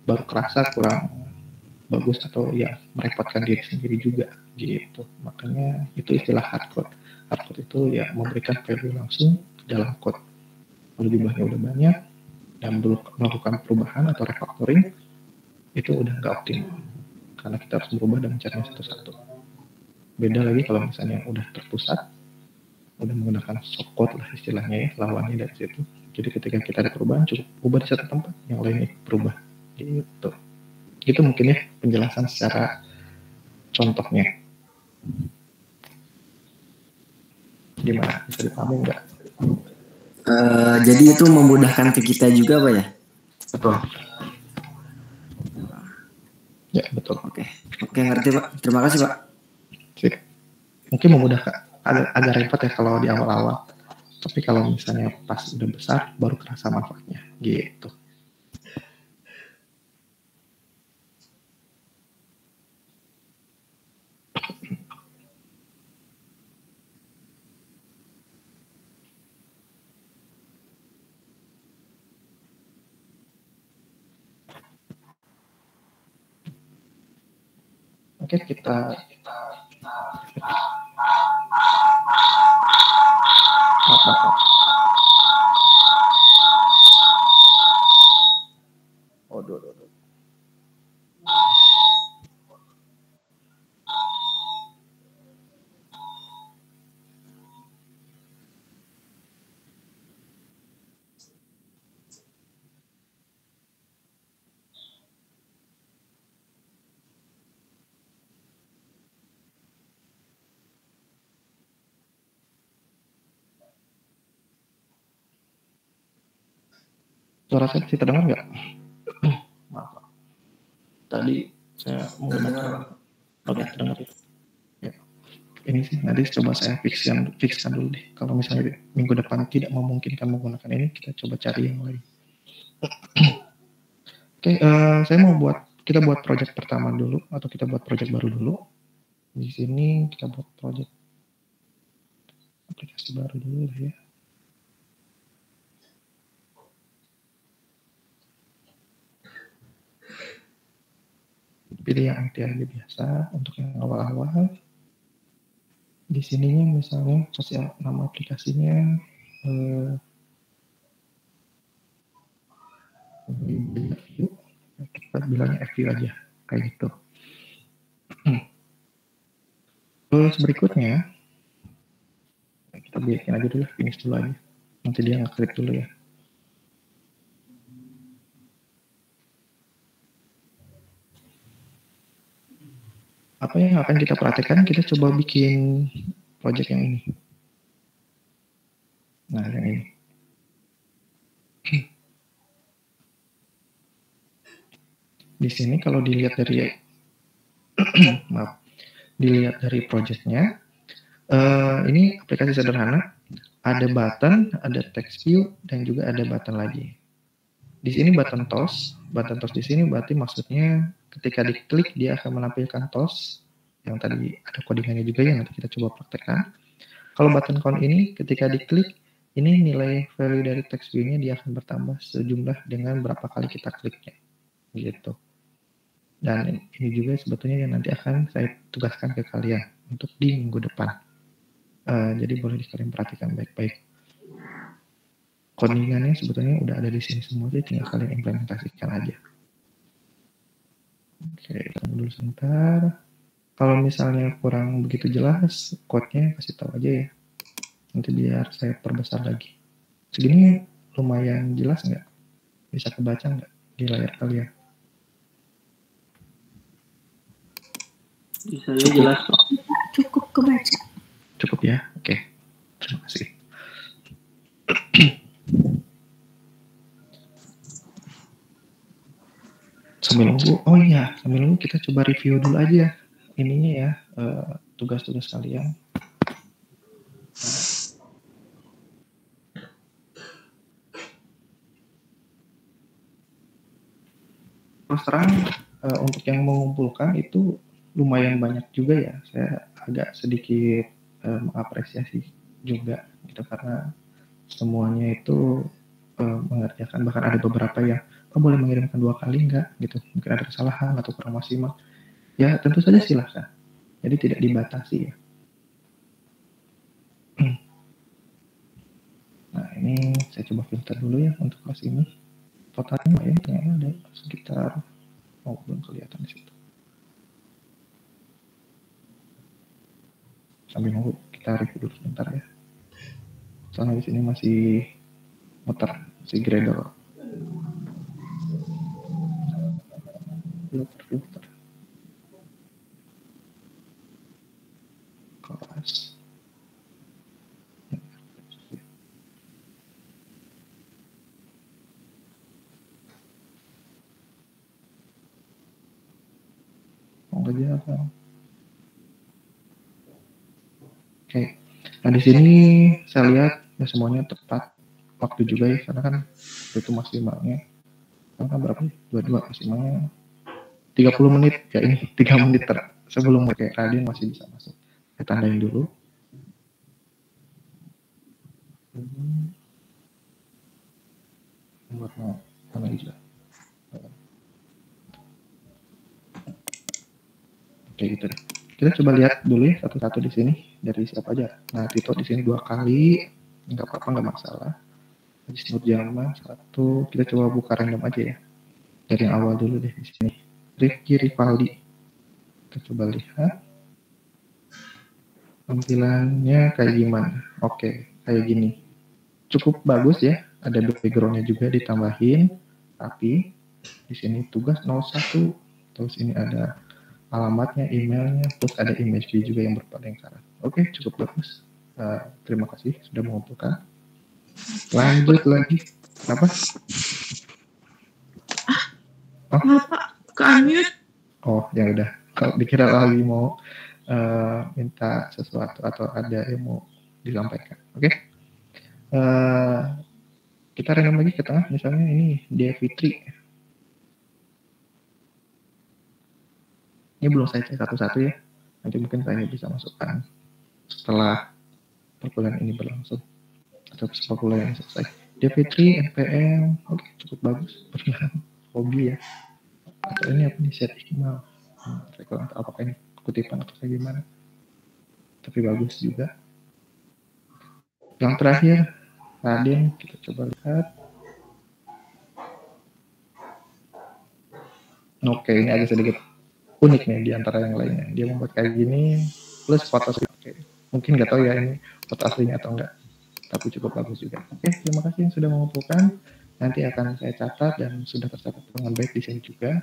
baru kerasa kurang bagus atau ya merepotkan diri sendiri juga gitu. Makanya itu istilah hardcode. Hardcode itu ya memberikan value langsung ke dalam code. Kalau jumlahnya udah banyak dan belum melakukan perubahan atau refactoring, itu udah nggak optimal karena kita harus berubah dan mencarinya satu-satu. Beda lagi kalau misalnya udah terpusat, udah menggunakan shortcode lah istilahnya ya, lawannya dari situ. Jadi ketika kita ada perubahan, cukup ubah di satu tempat, yang lainnya berubah gitu. Itu mungkin ya penjelasan secara contohnya. Gimana? Bisa dipahami nggak? Jadi itu memudahkan ke kita juga Pak ya? Betul. Ya, betul. Oke, ngerti Pak. Terima kasih Pak. Sip. Mungkin memudahkan, agak repot ya kalau di awal-awal. Tapi kalau misalnya pas udah besar, baru kerasa manfaatnya. Gitu. Oke, kita suara saya bisa terdengar nggak? Maaf. Tadi saya menggunakan oke terdengar itu. Ya. Ini sih nanti coba saya fixkan dulu deh. Kalau misalnya minggu depan tidak memungkinkan menggunakan ini, kita coba cari yang lain. Oke, saya mau kita buat project pertama dulu atau kita buat project baru dulu. Di sini kita buat project aplikasi baru dulu lah ya. Pilih yang IT aja biasa untuk yang awal-awal. Di sininya misalnya kasih nama aplikasinya view, kita bilangnya view aja kayak gitu. Terus berikutnya kita bikin aja dulu, finish dulu aja. Nanti dia nge-klik dulu ya. Apa yang akan kita praktekkan? Kita coba bikin project yang ini. Nah, yang ini. Di sini kalau dilihat dari maaf, dilihat dari projectnya, ini aplikasi sederhana. Ada button, ada text view, dan juga ada button lagi. Di sini button toss di sini berarti maksudnya ketika diklik dia akan menampilkan toss yang tadi ada codingannya juga yang nanti kita coba praktekkan. Kalau button count ini ketika diklik, ini nilai value dari text view-nya dia akan bertambah sejumlah dengan berapa kali kita kliknya, gitu. Dan ini juga sebetulnya yang nanti akan saya tugaskan ke kalian untuk di minggu depan. Jadi boleh kalian perhatikan baik-baik. Codingannya sebetulnya udah ada di sini semua, jadi tinggal kalian implementasikan aja. Oke, tunggu dulu sebentar. Kalau misalnya kurang begitu jelas, code-nya kasih tahu aja ya. Nanti biar saya perbesar lagi. Segini lumayan jelas nggak? Bisa kebaca nggak di layar kalian? Bisa ya, jelas kok. Cukup kebaca. Cukup ya? Oke. Terima kasih. Sambil nunggu, oh iya, sambil nunggu kita coba review dulu aja ininya ya, tugas-tugas kalian. Terus terang untuk yang mengumpulkan itu lumayan banyak juga ya. Saya agak sedikit mengapresiasi juga gitu karena semuanya itu mengerjakan, bahkan ada beberapa yang boleh mengirimkan 2 kali enggak gitu, mungkin ada kesalahan atau kurang maksimal. Ya tentu saja silahkan. Jadi tidak dibatasi ya. Nah ini saya coba filter dulu ya untuk kelas ini. Totalnya ya ternyata ada sekitar, belum kelihatan di situ. Sambil nunggu kita review dulu sebentar ya. Soalnya di sini masih muter si Gradle. Filter. Kelas. Kerja apa? Oke. Nah di sini saya lihat ya semuanya tepat waktu juga ya, karena kan itu maksimalnya. Karena berapa? 22 maksimalnya 30 menit ya, ini 3 menit sebelum pakai Radeon masih bisa masuk. Saya tandain dulu. Warna hijau. Oke gitu deh. Kita coba lihat dulu ya satu-satu di sini dari siapa aja. Nah Tito di sini 2 kali, nggak apa-apa, nggak masalah. Habis Nur Jaman 1, kita coba buka random aja ya. Dari yang awal dulu deh di sini. Rifki Rivaldi. Kita coba lihat tampilannya kayak gimana. Oke, kayak gini. Cukup bagus ya. Ada backgroundnya juga ditambahin. Tapi di sini tugas 01. Terus ini ada alamatnya, emailnya, terus ada image view juga yang berlingkaran. Oke, cukup bagus. Terima kasih sudah mengumpulkan. Lanjut lagi. Kenapa? Kenapa? Ke-unmute? Oh, ya udah. Kalau dikira lagi mau minta sesuatu atau ada yang mau disampaikan. Oke. Kita random lagi ke tengah. Misalnya ini Dia Fitri. Ini belum saya cek satu-satu ya. Nanti mungkin saya bisa masukkan setelah perkuliahan ini berlangsung atau perkuliahan ini selesai. Dia Fitri, NPM, oke, cukup bagus. Pernah hobi ya. Atau ini apa nih, set Iqmal. Saya kurang tahu apakah ini kutipan atau kayak gimana. Tapi bagus juga. Yang terakhir, Raden, kita coba lihat. Oke, ini agak sedikit unik nih di antara yang lainnya. Dia membuat kayak gini, plus foto asli. Oke. Mungkin nggak tahu ya ini foto aslinya atau enggak. Tapi cukup bagus juga. Oke, terima kasih yang sudah mengumpulkan. Nanti akan saya catat dan sudah tercatat dengan baik di sini juga.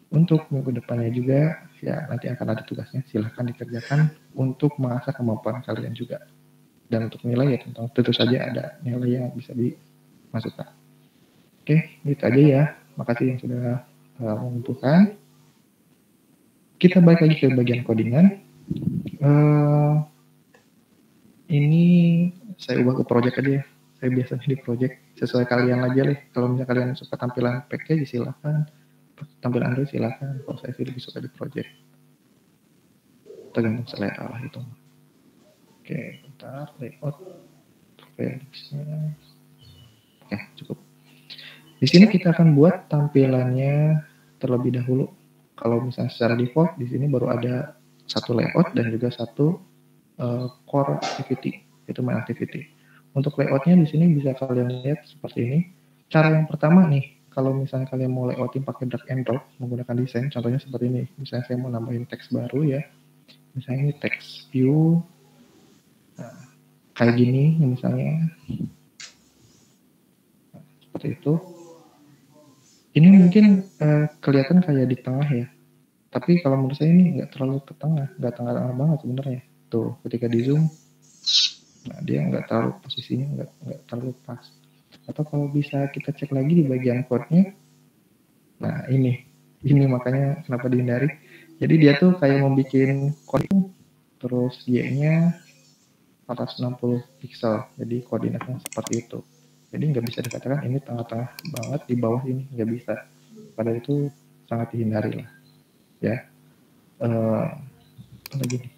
Untuk minggu depannya juga, ya nanti akan ada tugasnya. Silahkan dikerjakan untuk mengasah kemampuan kalian juga. Dan untuk nilai ya tentu saja ada nilai yang bisa dimasukkan. Oke, itu aja ya. Makasih yang sudah mengumpulkan. Kita balik lagi ke bagian codingan. Ini saya ubah ke project aja ya. Saya biasanya di project sesuai kalian aja deh. Kalau misalnya kalian suka tampilan package silahkan. Tampilan Android silahkan. Kalau saya sih lebih suka di project. Tergantung selera lah itu. Oke, bentar, layout Felix-nya. Oke, cukup. Di sini kita akan buat tampilannya terlebih dahulu. Kalau misalnya secara default, di sini baru ada satu layout dan juga satu core activity, itu main activity. Untuk layoutnya di sini bisa kalian lihat seperti ini. Cara yang pertama nih, kalau misalnya kalian mau layoutin pakai drag and drop menggunakan desain, contohnya seperti ini. Misalnya saya mau nambahin teks baru ya, misalnya ini teks view, nah, kayak gini misalnya, nah, seperti itu. Ini mungkin kelihatan kayak di tengah ya, tapi kalau menurut saya ini nggak terlalu ke tengah, nggak tengah-tengah banget sebenarnya. Tuh, ketika di zoom, nah dia nggak terlalu posisinya nggak terlalu pas. Atau kalau bisa kita cek lagi di bagian code-nya, nah ini makanya kenapa dihindari. Jadi dia tuh kayak mau bikin code terus Y-nya 460 pixel, jadi koordinatnya seperti itu. Jadi nggak bisa dikatakan ini tengah-tengah banget, di bawah ini nggak bisa. Padahal itu sangat dihindari lah, ya. Apa lagi nih?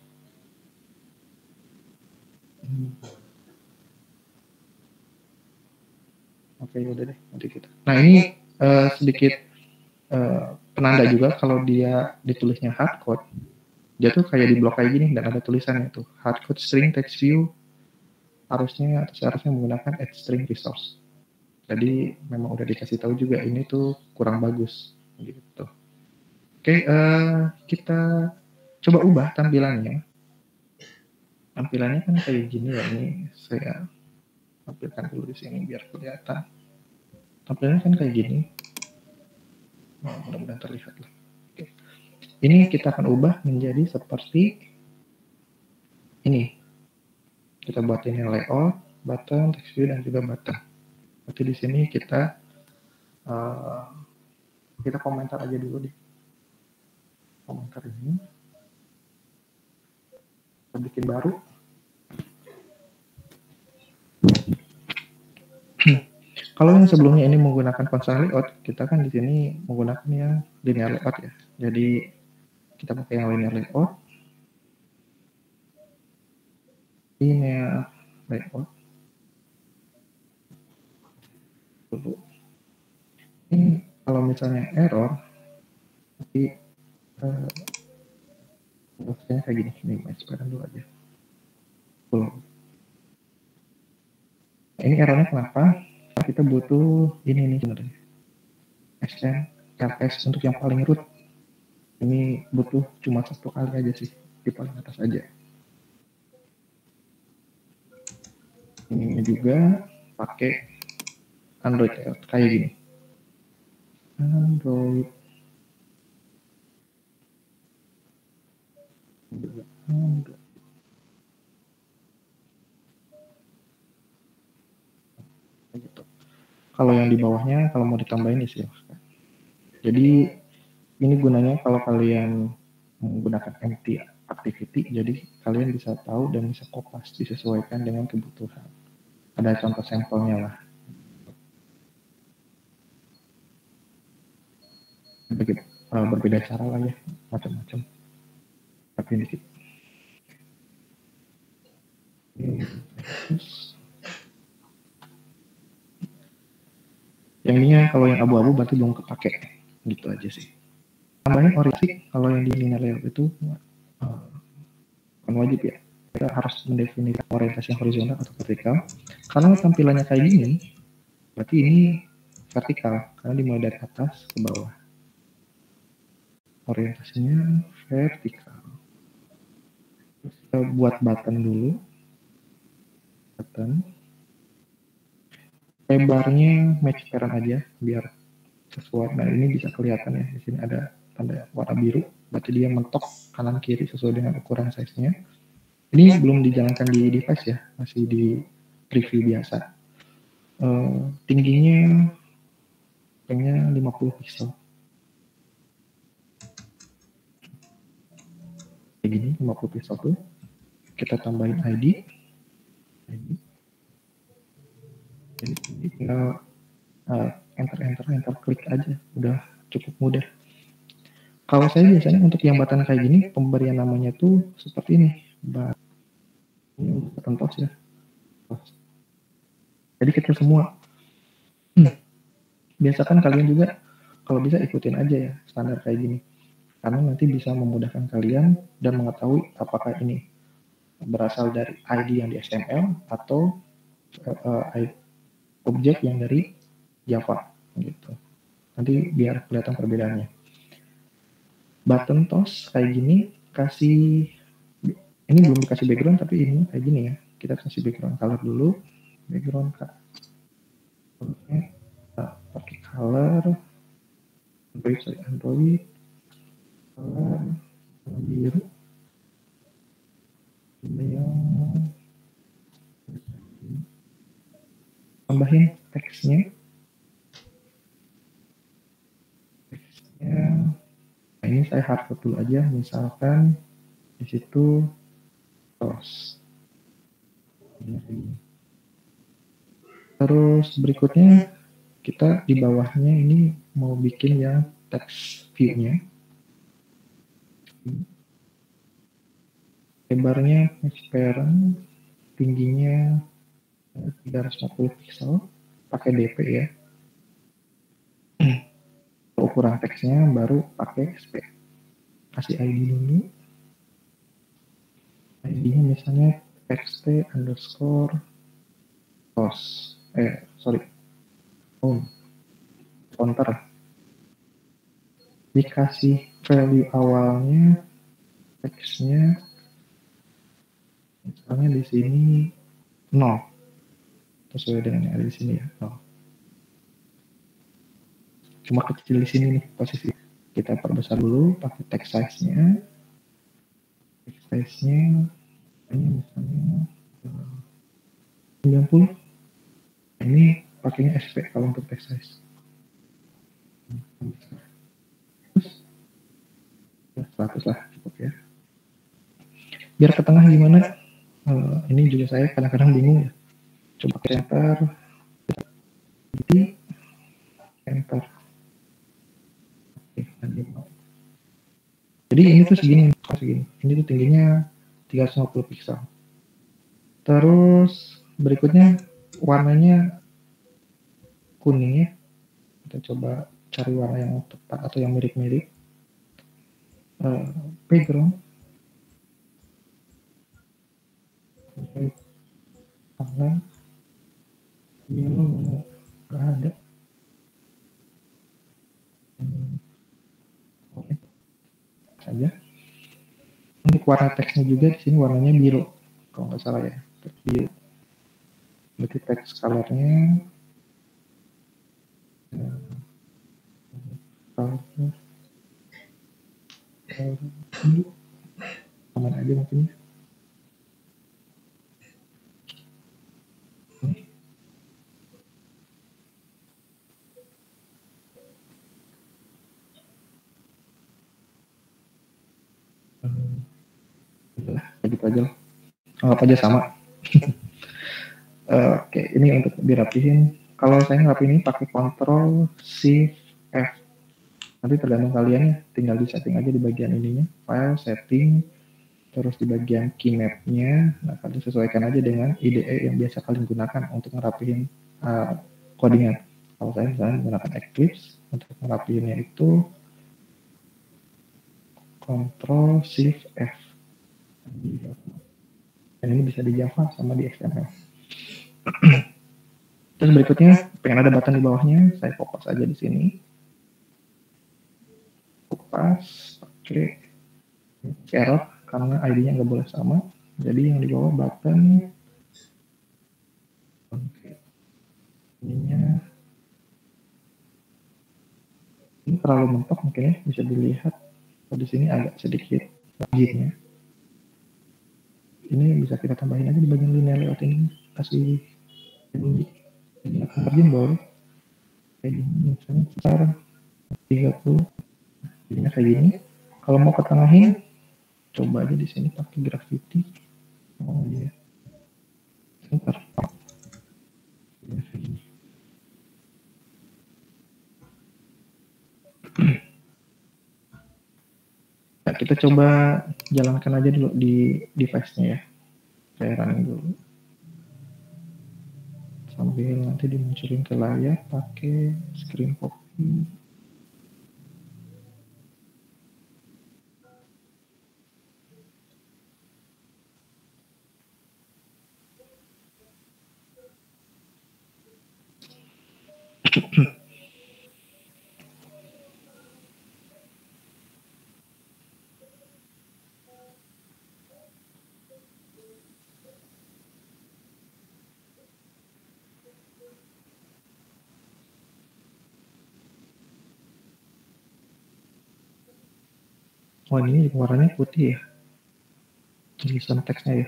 Oke, udah deh, nanti kita. Nah ini sedikit penanda juga kalau dia ditulisnya hardcode, dia tuh kayak di blok kayak gini dan ada tulisannya tuh hardcode string text view seharusnya menggunakan add string resource. Jadi memang udah dikasih tahu juga ini tuh kurang bagus gitu. Oke, kita coba ubah tampilannya. Tampilannya kan kayak gini ya, ini saya tampilkan dulu di sini biar kelihatan. Tampilannya kan kayak gini. Oh, mudah-mudahan terlihat lah. Oke. Ini kita akan ubah menjadi seperti ini. Kita buat ini layout, button, text view, dan juga button. Berarti di sini kita komentar aja dulu deh. Komentar ini. Kita bikin baru. Kalau yang sebelumnya ini menggunakan konsol layout, kita kan di sini menggunakan yang linear layout ya. Jadi kita pakai yang linear layout. Linear layout. Dulu. Ini kalau misalnya error, nanti maksudnya kayak gini. Ini sekarang dulu aja. Nah, ini errornya kenapa? Kita butuh ini nih sebenarnya. Extend LS untuk yang paling root. Ini butuh cuma satu kali aja sih, di paling atas aja. Ini juga pakai Android kayak gini. Android. Gitu. Kalau yang di bawahnya, kalau mau ditambahin isi. Jadi ini gunanya kalau kalian menggunakan empty activity, jadi kalian bisa tahu dan bisa kopas disesuaikan dengan kebutuhan. Ada contoh sampelnya lah. Berbeda cara lah ya, macam-macam. Tapi dikit. Yang ini kalau yang abu-abu berarti belum kepake, gitu aja sih. Tambahin orientasi kalau yang di linear layout itu bukan wajib ya. Kita harus mendefinisikan orientasi yang horizontal atau vertikal. Karena tampilannya kayak gini, berarti ini vertikal karena dimulai dari atas ke bawah. Orientasinya vertikal. Terus kita buat button dulu. Button. Lebarnya match parent aja biar sesuai. Nah ini bisa kelihatan ya, di sini ada tanda warna biru, berarti dia mentok kanan kiri sesuai dengan ukuran size-nya. Ini belum dijalankan di device ya, masih di preview biasa. Tingginya pengennya 50 pixel. Kayak gini 50 pixel tuh. Kita tambahin ID. Jadi tinggal enter klik aja, udah cukup mudah. Kalau saya biasanya untuk yang button kayak gini, pemberian namanya tuh seperti ini, Ini untuk button toss ya. Jadi kecil semua. Biasakan kalian juga kalau bisa ikutin aja ya standar kayak gini. Karena nanti bisa memudahkan kalian dan mengetahui apakah ini berasal dari ID yang di XML atau objek yang dari Java gitu. Nanti biar kelihatan perbedaannya. Button toss kayak gini kasih, ini belum dikasih background tapi ini kayak gini ya. Kita kasih background color dulu. Background pakai color Android color biru yang tambahin teksnya. Nah, ini saya hardcode dulu aja, misalkan di situ terus. Terus berikutnya kita di bawahnya ini mau bikin yang text view-nya. Lebarnya transparent, tingginya 340 pixel, pakai DP ya. Ukuran teksnya baru pakai SP. Kasih ID dulu. ID-nya misalnya txt underscore tos. Counter. Dikasih value awalnya teksnya misalnya di sini 0. Sesuai dengan yang ada di sini ya, 0. Cuma kecil di sini nih posisi. Kita perbesar dulu pakai text size-nya. Text size-nya ini misalnya 90. Nah, ini pakainya SP kalau untuk text size. 100 lah cukup ya. Biar ke tengah gimana? Ini juga saya kadang-kadang bingung ya. Coba ke enter. Jadi enter. Jadi ini tuh segini. Ini tuh tingginya 350 pixel. Terus berikutnya warnanya kuning ya. Kita coba cari warna yang tepat atau yang mirip-mirip. Background. Warna biru nggak ada. Oke. Saja. Untuk warna teksnya juga di sini warnanya biru. Kalau nggak salah ya. Biru. Berarti teks colornya aman aja mungkin. Gitu aja lah. Anggap aja sama. Oke, ini untuk dirapihin. Kalau saya ngerapihin ini pakai Ctrl Shift F. Nanti tergantung kalian ya, tinggal di setting aja di bagian ininya, file setting, terus di bagian key map-nya. Nah, kalian sesuaikan aja dengan IDE yang biasa kalian gunakan untuk ngerapihin codingan. Kalau saya misalnya menggunakan Eclipse, untuk ngerapihinnya itu Ctrl Shift F. Dan ini bisa di Java sama di XML. Terus berikutnya, pengen ada button di bawahnya, saya fokus aja di sini. Fokus, pakai error karena ID-nya nggak boleh sama. Jadi yang di bawah button, ininya ini terlalu mentok mungkin ya, bisa dilihat. Di sini agak sedikit marginnya. Ini bisa kita tambahin aja di bagian linear layout ini, kasih margin boleh kayak gini, misalnya sekarang 30, jadinya kayak gini. Kalau mau ketengahin, coba aja di sini pakai graffiti. Oh iya, sebentar. Nah, kita coba jalankan aja dulu di device-nya ya. Saya running dulu. Sambil nanti dimunculin ke layar pakai screen copy. Oh ini warnanya putih ya, tulisan teksnya ya.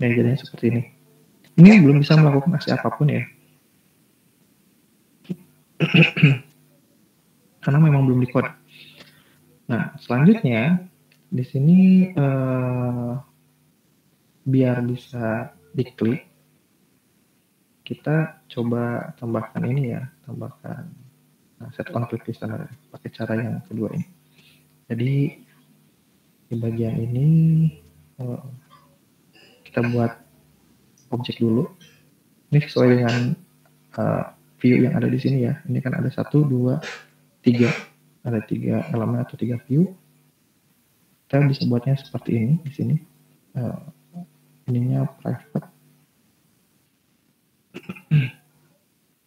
Nah jadinya seperti ini. Ini belum bisa melakukan aksi apapun ya, karena memang belum di-code. Nah selanjutnya di sini biar bisa diklik, kita coba tambahkan ini ya, tambahkan set on click listener pakai cara yang kedua ini. Jadi di bagian ini kita buat objek dulu. Ini sesuai dengan view yang ada di sini ya. Ini kan ada 1, 2, 3, ada 3 elemen atau 3 view. Kita bisa buatnya seperti ini di sini. Ininya private.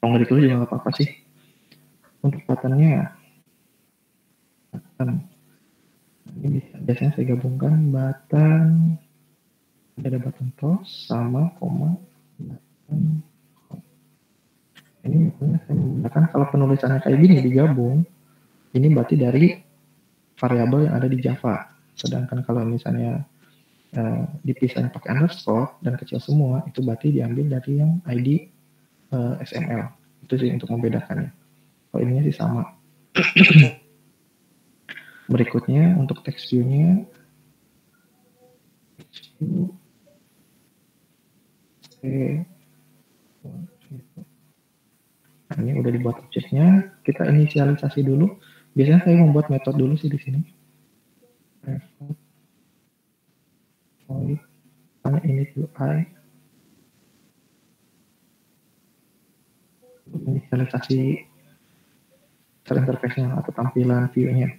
Kalau nggak ditulis juga nggak apa-apa sih. Untuk buttonnya, button. Ini biasanya saya gabungkan button, ada button toss sama koma button. Ini saya menggunakan kalau penulisannya kayak gini digabung, ini berarti dari variabel yang ada di Java. Sedangkan kalau misalnya dipisahnya pakai underscore dan kecil semua, itu berarti diambil dari yang ID XML. Itu sih untuk membedakannya. Kalau ininya sih sama. Berikutnya untuk text view-nya, nah, ini udah dibuat objeknya. Kita inisialisasi dulu. Biasanya saya membuat metode dulu sih di sini. Void init UI. Inisialisasi interface-nya atau tampilan view-nya.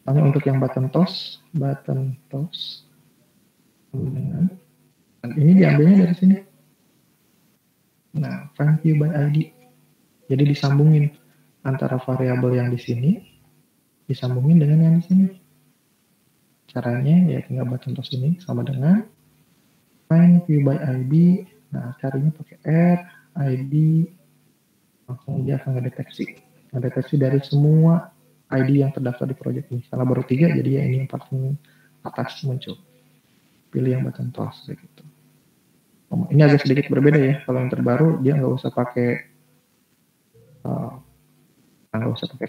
Hanya untuk yang button toss. Dan ini diambilnya dari sini. Nah, find view by ID. Jadi disambungin antara variabel yang di sini, disambungin dengan yang di sini. Caranya ya tinggal button toss ini sama dengan find view by ID. Nah, carinya pakai ID, langsung dia akan ngedeteksi dari semua ID yang terdaftar di project ini. Karena baru 3, jadi ya ini yang paling atas muncul. Pilih yang button toss begitu. Ini agak sedikit berbeda ya. Kalau yang terbaru dia nggak usah pakai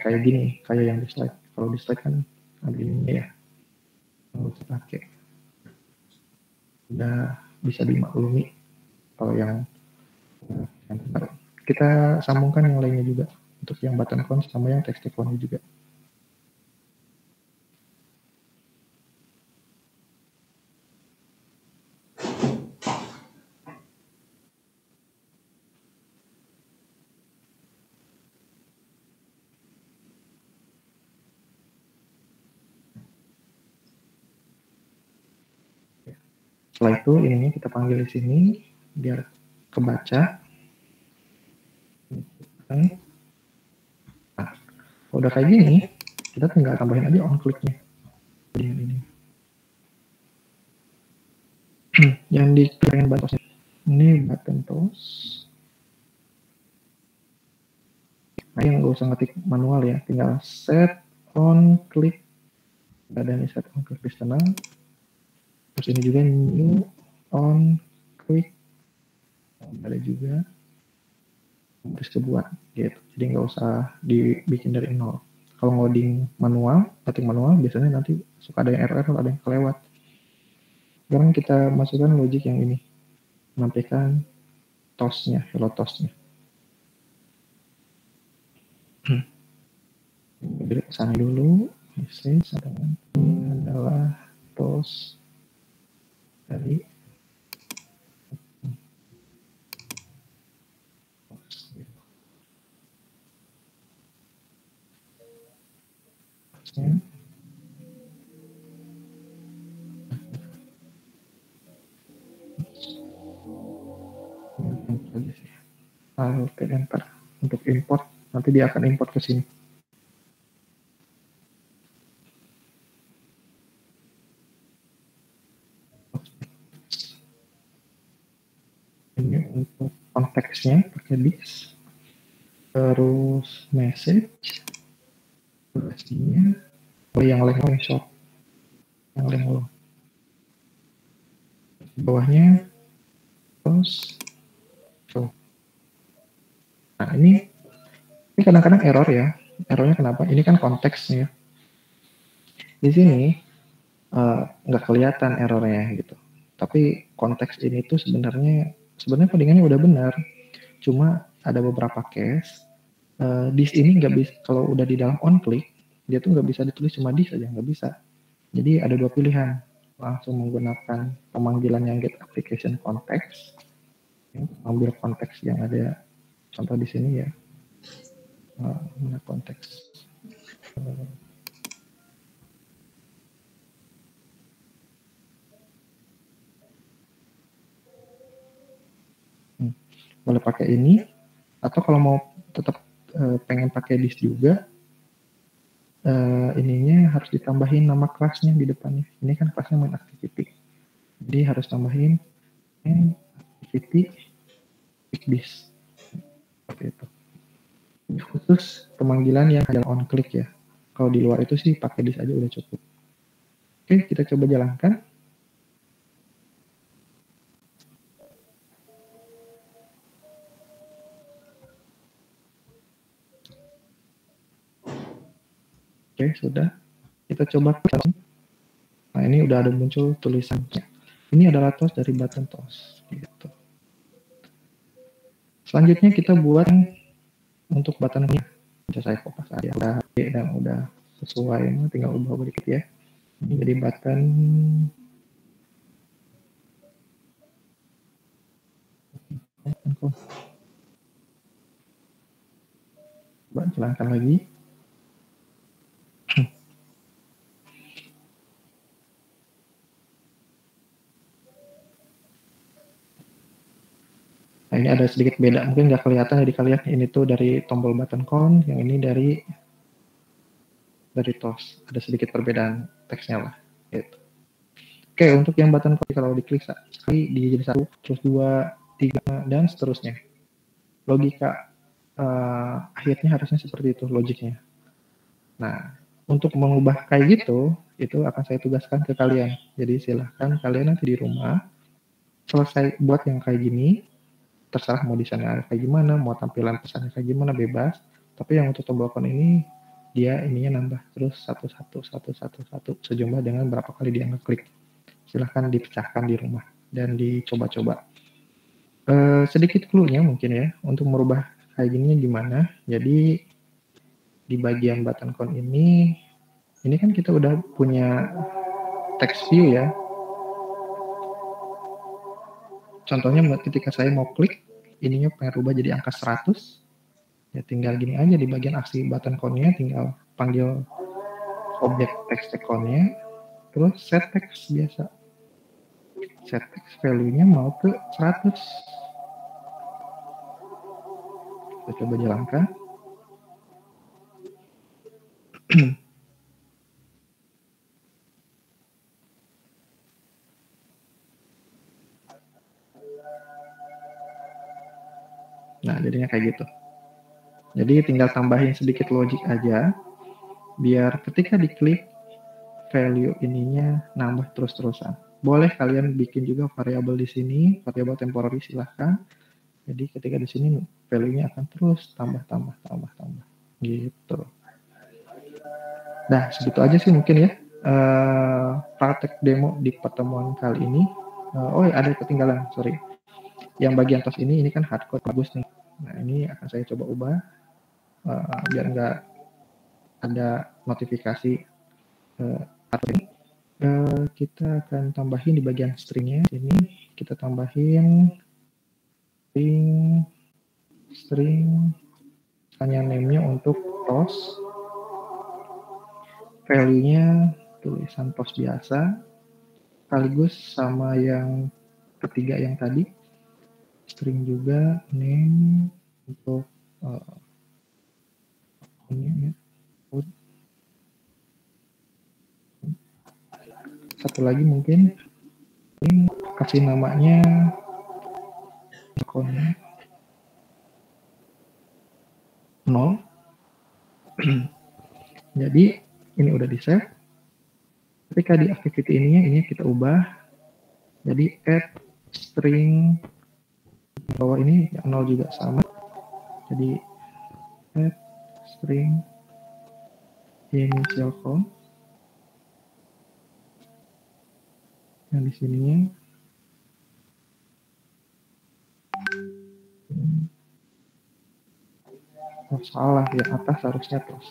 kayak gini, kayak yang di slide. Kalau di slide kan ada ini ya, nggak usah pakai. Udah bisa dimaklumi. Kalau yang terbaru. Kita sambungkan yang lainnya juga untuk yang button font sama yang text font juga. Setelah itu ininya kita panggil di sini biar kebaca. Nah, udah kayak gini, kita tinggal tambahin aja on click-nya. Ini. Yang dikirain button toss. Ini button toss. Nah, yang nggak usah ngetik manual ya, tinggal set on click. Ada nih set on click listener. Terus ini juga new on click. Ada juga. Terus dibuat gitu. Jadi nggak usah dibikin dari nol. Kalau ngoding manual, ketik manual, biasanya nanti suka ada yang error, ada yang kelewat. Sekarang kita masukkan logic yang ini, menampilkan toss-nya, hello toss-nya. Jadi pesan dulu, message ini adalah post dari postnya. Oke, enter untuk import, nanti dia akan import ke sini. Ini untuk konteksnya pakai this, terus message, durasinya, yang long short, yang long, bawahnya, terus, so. Nah ini kadang-kadang error ya, errornya kenapa? Ini kan konteksnya. Di sini nggak kelihatan errornya gitu. Tapi konteks ini tuh sebenarnya codingannya udah benar. Cuma ada beberapa case this ini nggak bisa, kalau udah di dalam on click dia tuh nggak bisa ditulis cuma this aja, nggak bisa. Jadi ada dua pilihan, langsung menggunakan pemanggilan yang get application context, ambil konteks yang ada, contoh di sini ya, mana konteks. Boleh pakai ini, atau kalau mau tetap pengen pakai this juga, ininya harus ditambahin nama kelasnya di depannya. Ini kan kelasnya main activity, jadi harus tambahin main activity with this, seperti itu. Ini khusus pemanggilan yang ada on click ya. Kalau di luar itu sih pakai this aja udah cukup. Oke, kita coba jalankan. Oke, sudah. Kita coba. Nah, ini udah ada muncul tulisannya. Ini adalah toast dari button toast. Gitu. Selanjutnya kita buat untuk button ini. Bisa saya kopas aja. Udah dan udah sesuai. Tinggal ubah sedikit ya. Ini jadi button. Coba jalankan lagi. Nah, ini ada sedikit beda, mungkin nggak kelihatan dari kalian. Ini tuh dari tombol button con, yang ini dari toast. Ada sedikit perbedaan teksnya lah. Gitu. Oke, untuk yang button con kalau diklik sekali dia jadi 1, terus 2, 3 dan seterusnya. Logika akhirnya harusnya seperti itu logiknya. Nah, untuk mengubah kayak gitu, itu akan saya tugaskan ke kalian. Jadi silahkan kalian nanti di rumah selesai buat yang kayak gini. Terserah mau desainnya kayak gimana, mau tampilan pesannya kayak gimana, bebas. Tapi yang untuk tombol con ini, dia ininya nambah terus 1, 1, 1, 1, 1, sejumlah dengan berapa kali dia ngeklik. Silahkan dipecahkan di rumah dan dicoba-coba. Sedikit clue-nya mungkin ya, untuk merubah kayak gini gimana. Jadi di bagian button con ini kan kita udah punya text view ya. Contohnya ketika saya mau klik, ininya pengen rubah jadi angka 100, ya tinggal gini aja di bagian aksi button con-nya, tinggal panggil objek text icon-nya, terus set text biasa. Set text value-nya mau ke 100. Kita coba jalankan. Nah, jadinya kayak gitu. Jadi tinggal tambahin sedikit logic aja, biar ketika diklik, value ininya nambah terus-terusan. Boleh kalian bikin juga variabel di sini, variabel temporary silahkan. Jadi ketika di sini value-nya akan terus tambah. Gitu. Nah, segitu aja sih mungkin ya. Praktek demo di pertemuan kali ini. Oh ya, ada ketinggalan, sorry. Yang bagian tos ini kan hardcode bagus nih. Nah, ini akan saya coba ubah. biar nggak ada notifikasi atau ini. Kita akan tambahin di bagian stringnya. Ini kita tambahin string hanya name-nya untuk toast, value-nya tulisan toast biasa, sekaligus sama yang ketiga yang tadi, string juga name untuk ini ya. Satu lagi mungkin ini kasih namanya akunnya 0. Jadi ini udah di save. Ketika di activity ini kita ubah jadi add string bawah ini yang 0 juga sama. Jadi add string initial count yang di sininya salah, yang atas harusnya terus.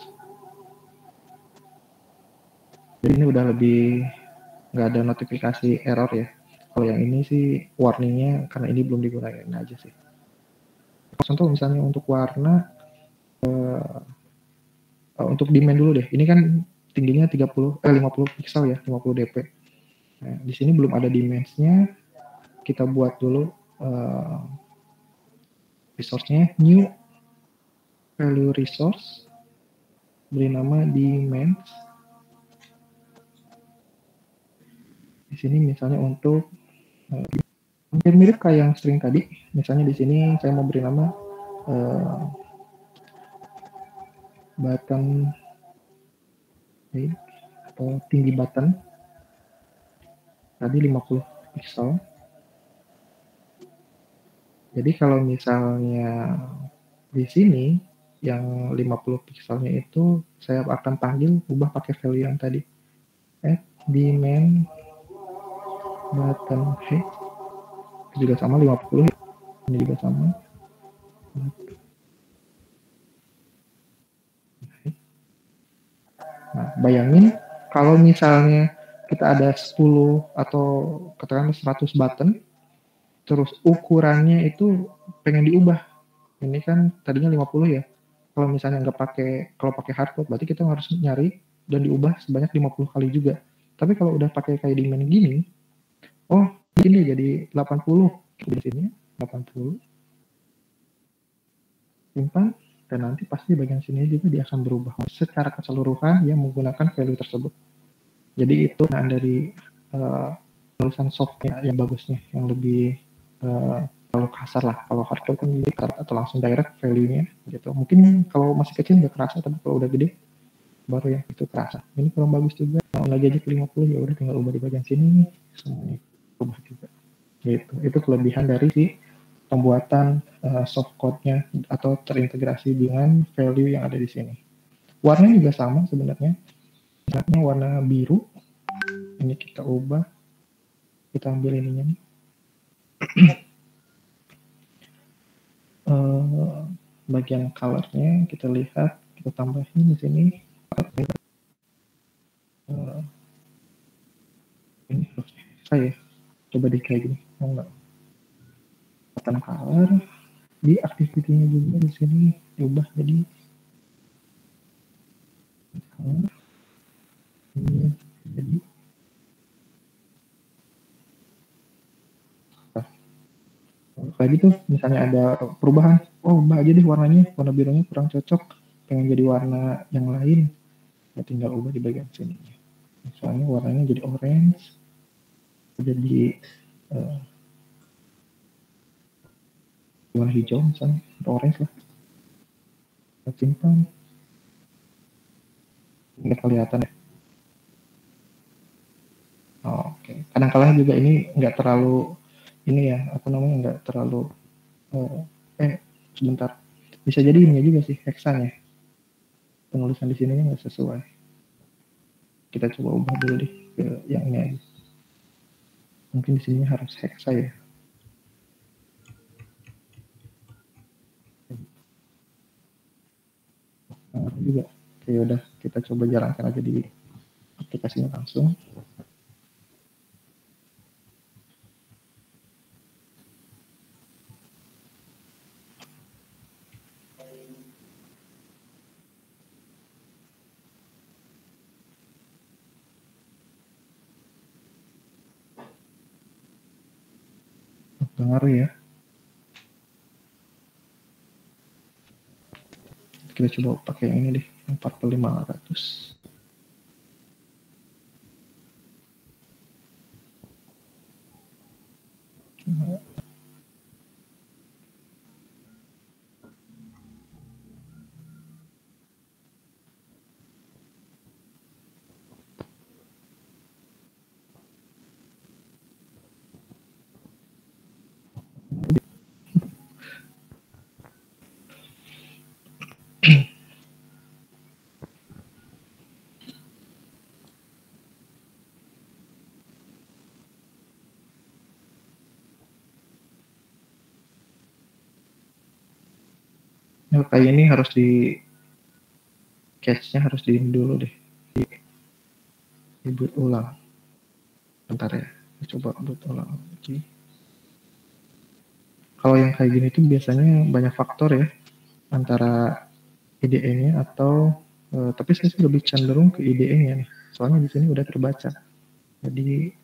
Jadi ini udah lebih nggak ada notifikasi error ya. Kalau yang ini sih warningnya karena ini belum digunakan aja sih. Contoh misalnya untuk warna untuk demand dulu deh. Ini kan tingginya 50 pixel ya, 50 dp. Nah, di sini belum ada dimensinya. Kita buat dulu resource-nya new value resource, beri nama dimensions. Di sini misalnya untuk hampir mirip kayak yang string tadi. Misalnya di sini saya mau beri nama button atau tinggi button tadi 50 pixel. Jadi kalau misalnya di sini yang 50 pixelnya itu saya akan panggil ubah pakai value yang tadi. Dimen button height juga sama 50, ini juga sama. Nah, bayangin kalau misalnya kita ada 10 atau katakanlah 100 button, terus ukurannya itu pengen diubah. Ini kan tadinya 50 ya. Kalau misalnya nggak kalau pakai hardcode, berarti kita harus nyari dan diubah sebanyak 50 kali juga. Tapi kalau udah pakai kayak dimen gini, oh ini jadi 80. Di sini 80. Simpan, dan nanti pasti bagian sini juga dia akan berubah secara keseluruhan yang menggunakan value tersebut. Jadi itu dari tulisan softnya yang bagusnya, yang lebih kalau kasar lah. Kalau hardcore kan jadi atau langsung direct value-nya gitu. Mungkin kalau masih kecil nggak kerasa, tapi kalau udah gede baru ya itu kerasa. Ini kurang bagus juga. Kalau lagi aja ke 50 ya udah tinggal ubah di bagian sini semuanya ubah juga. Gitu. Itu kelebihan dari si pembuatan soft code-nya atau terintegrasi dengan value yang ada di sini. Warnanya juga sama sebenarnya. Misalnya warna biru. Ini kita ubah. Kita ambil ininya nih. Bagian color-nya kita lihat, kita tambahin di sini. Ini saya coba di kayak gini, enggak. Button color di activity-nya juga di sini diubah jadi ini jadi kayak gitu. Misalnya ada perubahan, oh ubah aja deh warnanya, warna birunya kurang cocok, pengen jadi warna yang lain, ya tinggal ubah di bagian sini. Misalnya warnanya jadi orange, jadi warna hijau misalnya, atau orange lah. Kita simpan, nggak kelihatan ya. Oke. Kadang-kadang juga ini nggak terlalu ini ya, apa namanya, nggak terlalu sebentar, bisa jadi ini juga sih hexan ya, penulisan di sini nggak sesuai. Kita coba ubah dulu deh ke yang ini aja. Mungkin di sini harus hexa ya. Oke, udah kita coba jalankan aja di aplikasinya langsung. Dengar ya. Kita coba pakai yang ini deh, 4500. Nah, kayak ini harus di catch-nya harus di ini dulu deh, di boot ulang. Bentar ya, kita coba boot ulang lagi. Kalau yang kayak gini tuh biasanya banyak faktor ya, antara IDE-nya atau tapi saya sih lebih cenderung ke IDE-nya nih. Soalnya di sini udah terbaca. Jadi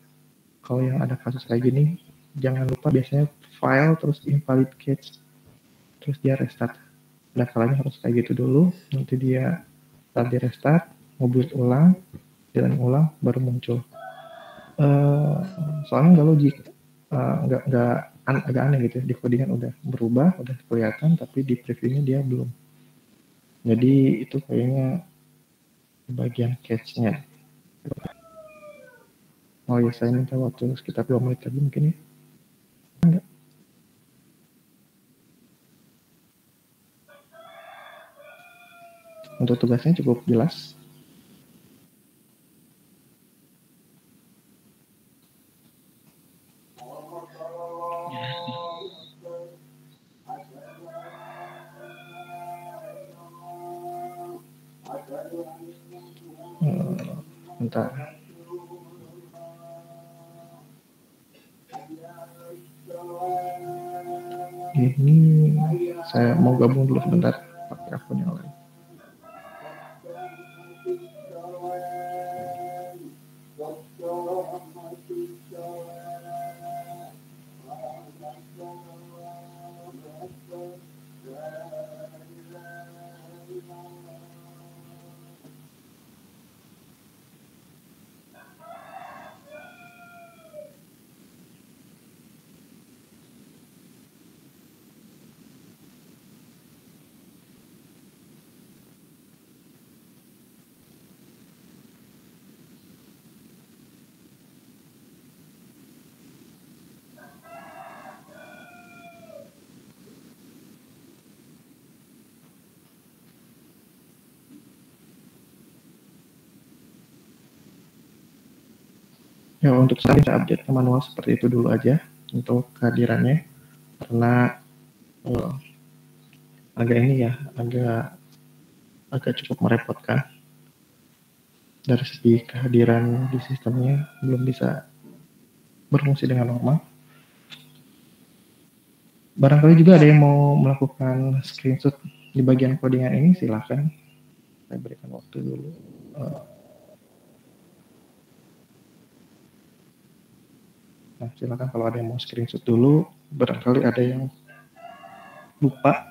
kalau yang ada kasus kayak gini, jangan lupa biasanya file terus invalid cache, terus dia restart. Nah, kalanya harus kayak gitu dulu, nanti dia saat di restart, nge-boot ulang, jalan ulang, baru muncul. Soalnya nggak logik, nggak agak aneh gitu ya, di codingan udah berubah, udah kelihatan, tapi di previewnya dia belum. Jadi itu kayaknya bagian cache-nya. Oh ya, saya minta waktu sekitar 2 menit lagi mungkin ya. Enggak. Untuk tugasnya cukup jelas. Bentar. Ini saya mau gabung dulu sebentar pakai akun yang lain. Ya, untuk saya update ke manual seperti itu dulu aja untuk kehadirannya, karena agak ini ya, agak cukup merepotkan dari segi kehadiran di sistemnya belum bisa berfungsi dengan normal. Barangkali juga ada yang mau melakukan screenshot di bagian codingan ini, silahkan. Saya berikan waktu dulu. Nah, silakan kalau ada yang mau screenshot dulu, barangkali ada yang lupa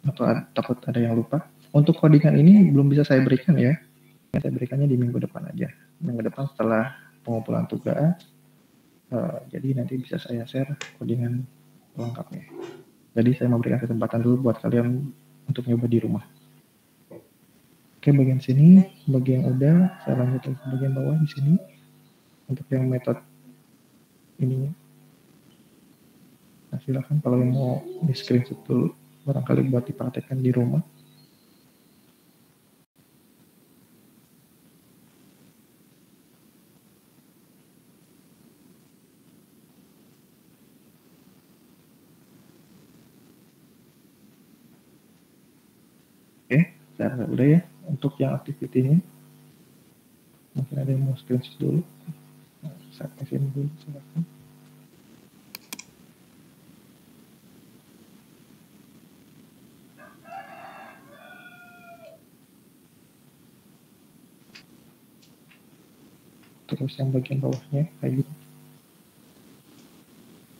atau takut ada yang lupa. Untuk codingan ini belum bisa saya berikan ya. Saya berikannya di minggu depan aja. Minggu depan setelah pengumpulan tugas, jadi nanti bisa saya share codingan lengkapnya. Jadi saya memberikan kesempatan dulu buat kalian untuk nyoba di rumah. Oke, bagian sini, bagian udah, saya lanjut ke bagian bawah di sini. Untuk yang metode ini, nah silakan kalau yang mau di screenshot dulu, barangkali buat dipraktekkan di rumah. Bentar, udah ya untuk yang activity-nya. Mungkin ada yang mau screenshot dulu. Nah, saya kasihin dulu, silakan. Terus yang bagian bawahnya kayak gitu.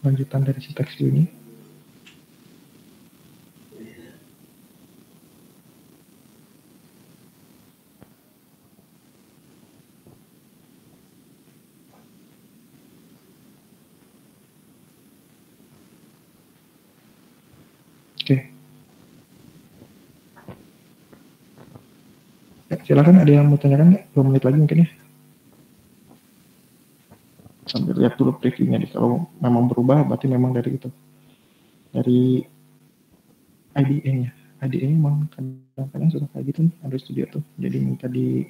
Lanjutan dari si teks view ini. Oke. Ya, silakan ada yang mau tanyakan nggak? 2 menit lagi mungkin ya. Sambil lihat dulu previewnya nih. Kalau memang berubah berarti memang dari itu. Dari IDE-nya. IDE-nya memang kadang-kadang suka kayak gitu nih Android Studio tuh. Jadi minta di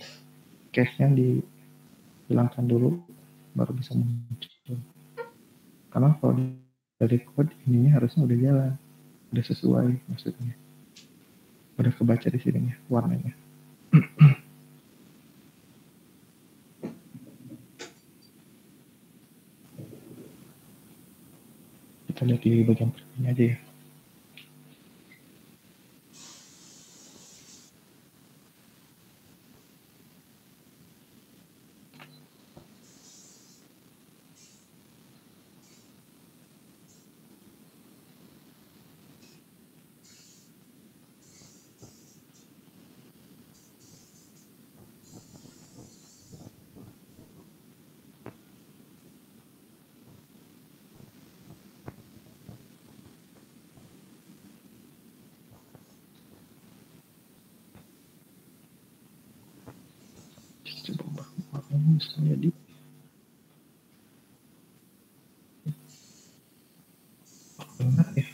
cache-nya dihilangkan dulu baru bisa muncul. Karena kalau dari code ininya harusnya udah jalan, udah sesuai maksudnya, udah kebaca di sininya warnanya. Kita lihat di bagian previewnya aja ya. Coba warnanya misalnya di banget ya.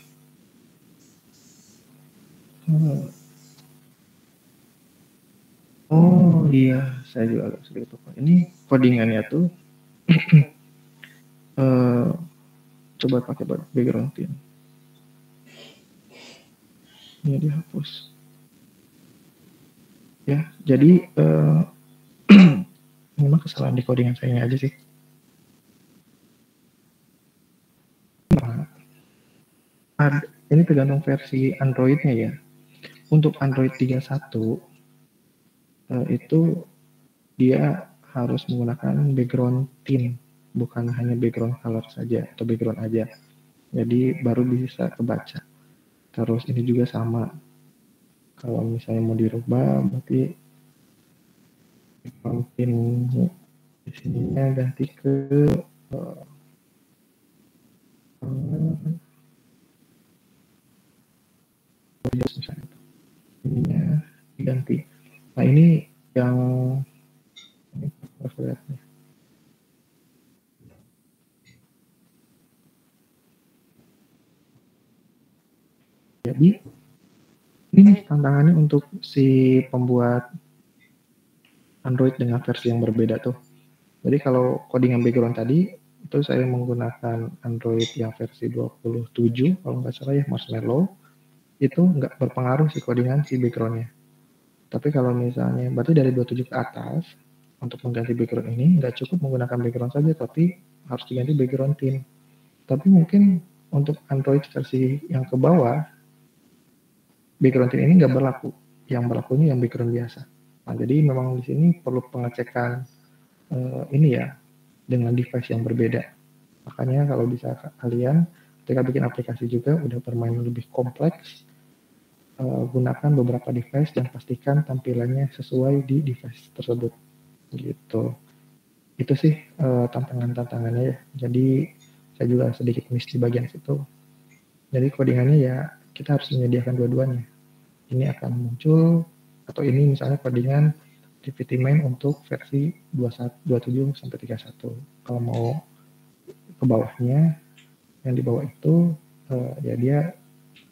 Oh iya, saya juga agak sedikit lupa. Ini codingannya tuh coba pakai background tint. Ini dihapus. Ya, jadi memang kesalahan di codingan saya aja sih. Nah, ini tergantung versi Android-nya ya. Untuk Android 31 itu dia harus menggunakan background tint, bukan hanya background color saja atau background aja. Jadi baru bisa kebaca. Terus ini juga sama. Kalau misalnya mau dirubah, berarti background tint di sininya ganti ke misalnya ininya diganti. Nah ini yang ini harus lihat nih. Jadi ini tantangannya untuk si pembuat Android dengan versi yang berbeda tuh. Jadi kalau codingan background tadi itu saya menggunakan Android yang versi 27 kalau nggak salah ya, Marshmallow, itu nggak berpengaruh si codingan si backgroundnya. Tapi kalau misalnya berarti dari 27 ke atas untuk mengganti background ini nggak cukup menggunakan background saja, tapi harus diganti background tint. Tapi mungkin untuk Android versi yang ke bawah background tint ini nggak berlaku. Yang berlakunya yang background biasa. Nah, jadi memang di sini perlu pengecekan ini ya dengan device yang berbeda. Makanya kalau bisa kalian ketika bikin aplikasi juga udah bermain lebih kompleks, gunakan beberapa device dan pastikan tampilannya sesuai di device tersebut. Gitu. Itu sih tantangannya ya. Jadi saya juga sedikit miss di bagian situ. Jadi codingannya ya kita harus menyediakan dua-duanya. Ini akan muncul atau ini misalnya codingan activity main untuk versi 27 sampai 31. Kalau mau ke bawahnya yang di bawah itu ya dia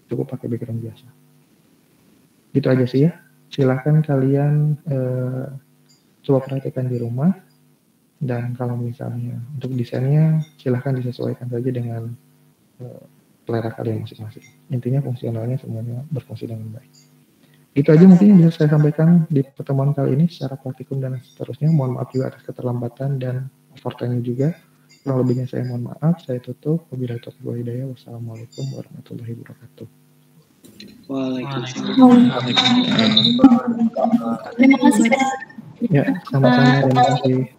cukup pakai background biasa. Gitu aja sih ya. Silahkan kalian coba perhatikan di rumah dan kalau misalnya untuk desainnya silahkan disesuaikan saja dengan selera kalian masing-masing. Intinya fungsionalnya semuanya berfungsi dengan baik. Itu aja mungkin yang bisa saya sampaikan di pertemuan kali ini secara praktikum dan seterusnya. Mohon maaf juga atas keterlambatan dan overtime juga. Kurang lebihnya saya mohon maaf. Saya tutup. Wabillahi taufiq wal hidayah. Wassalamualaikum warahmatullahi wabarakatuh. Waalaikumsalam. Terima kasih, Pak. Ya, sama-sama. Terima kasih.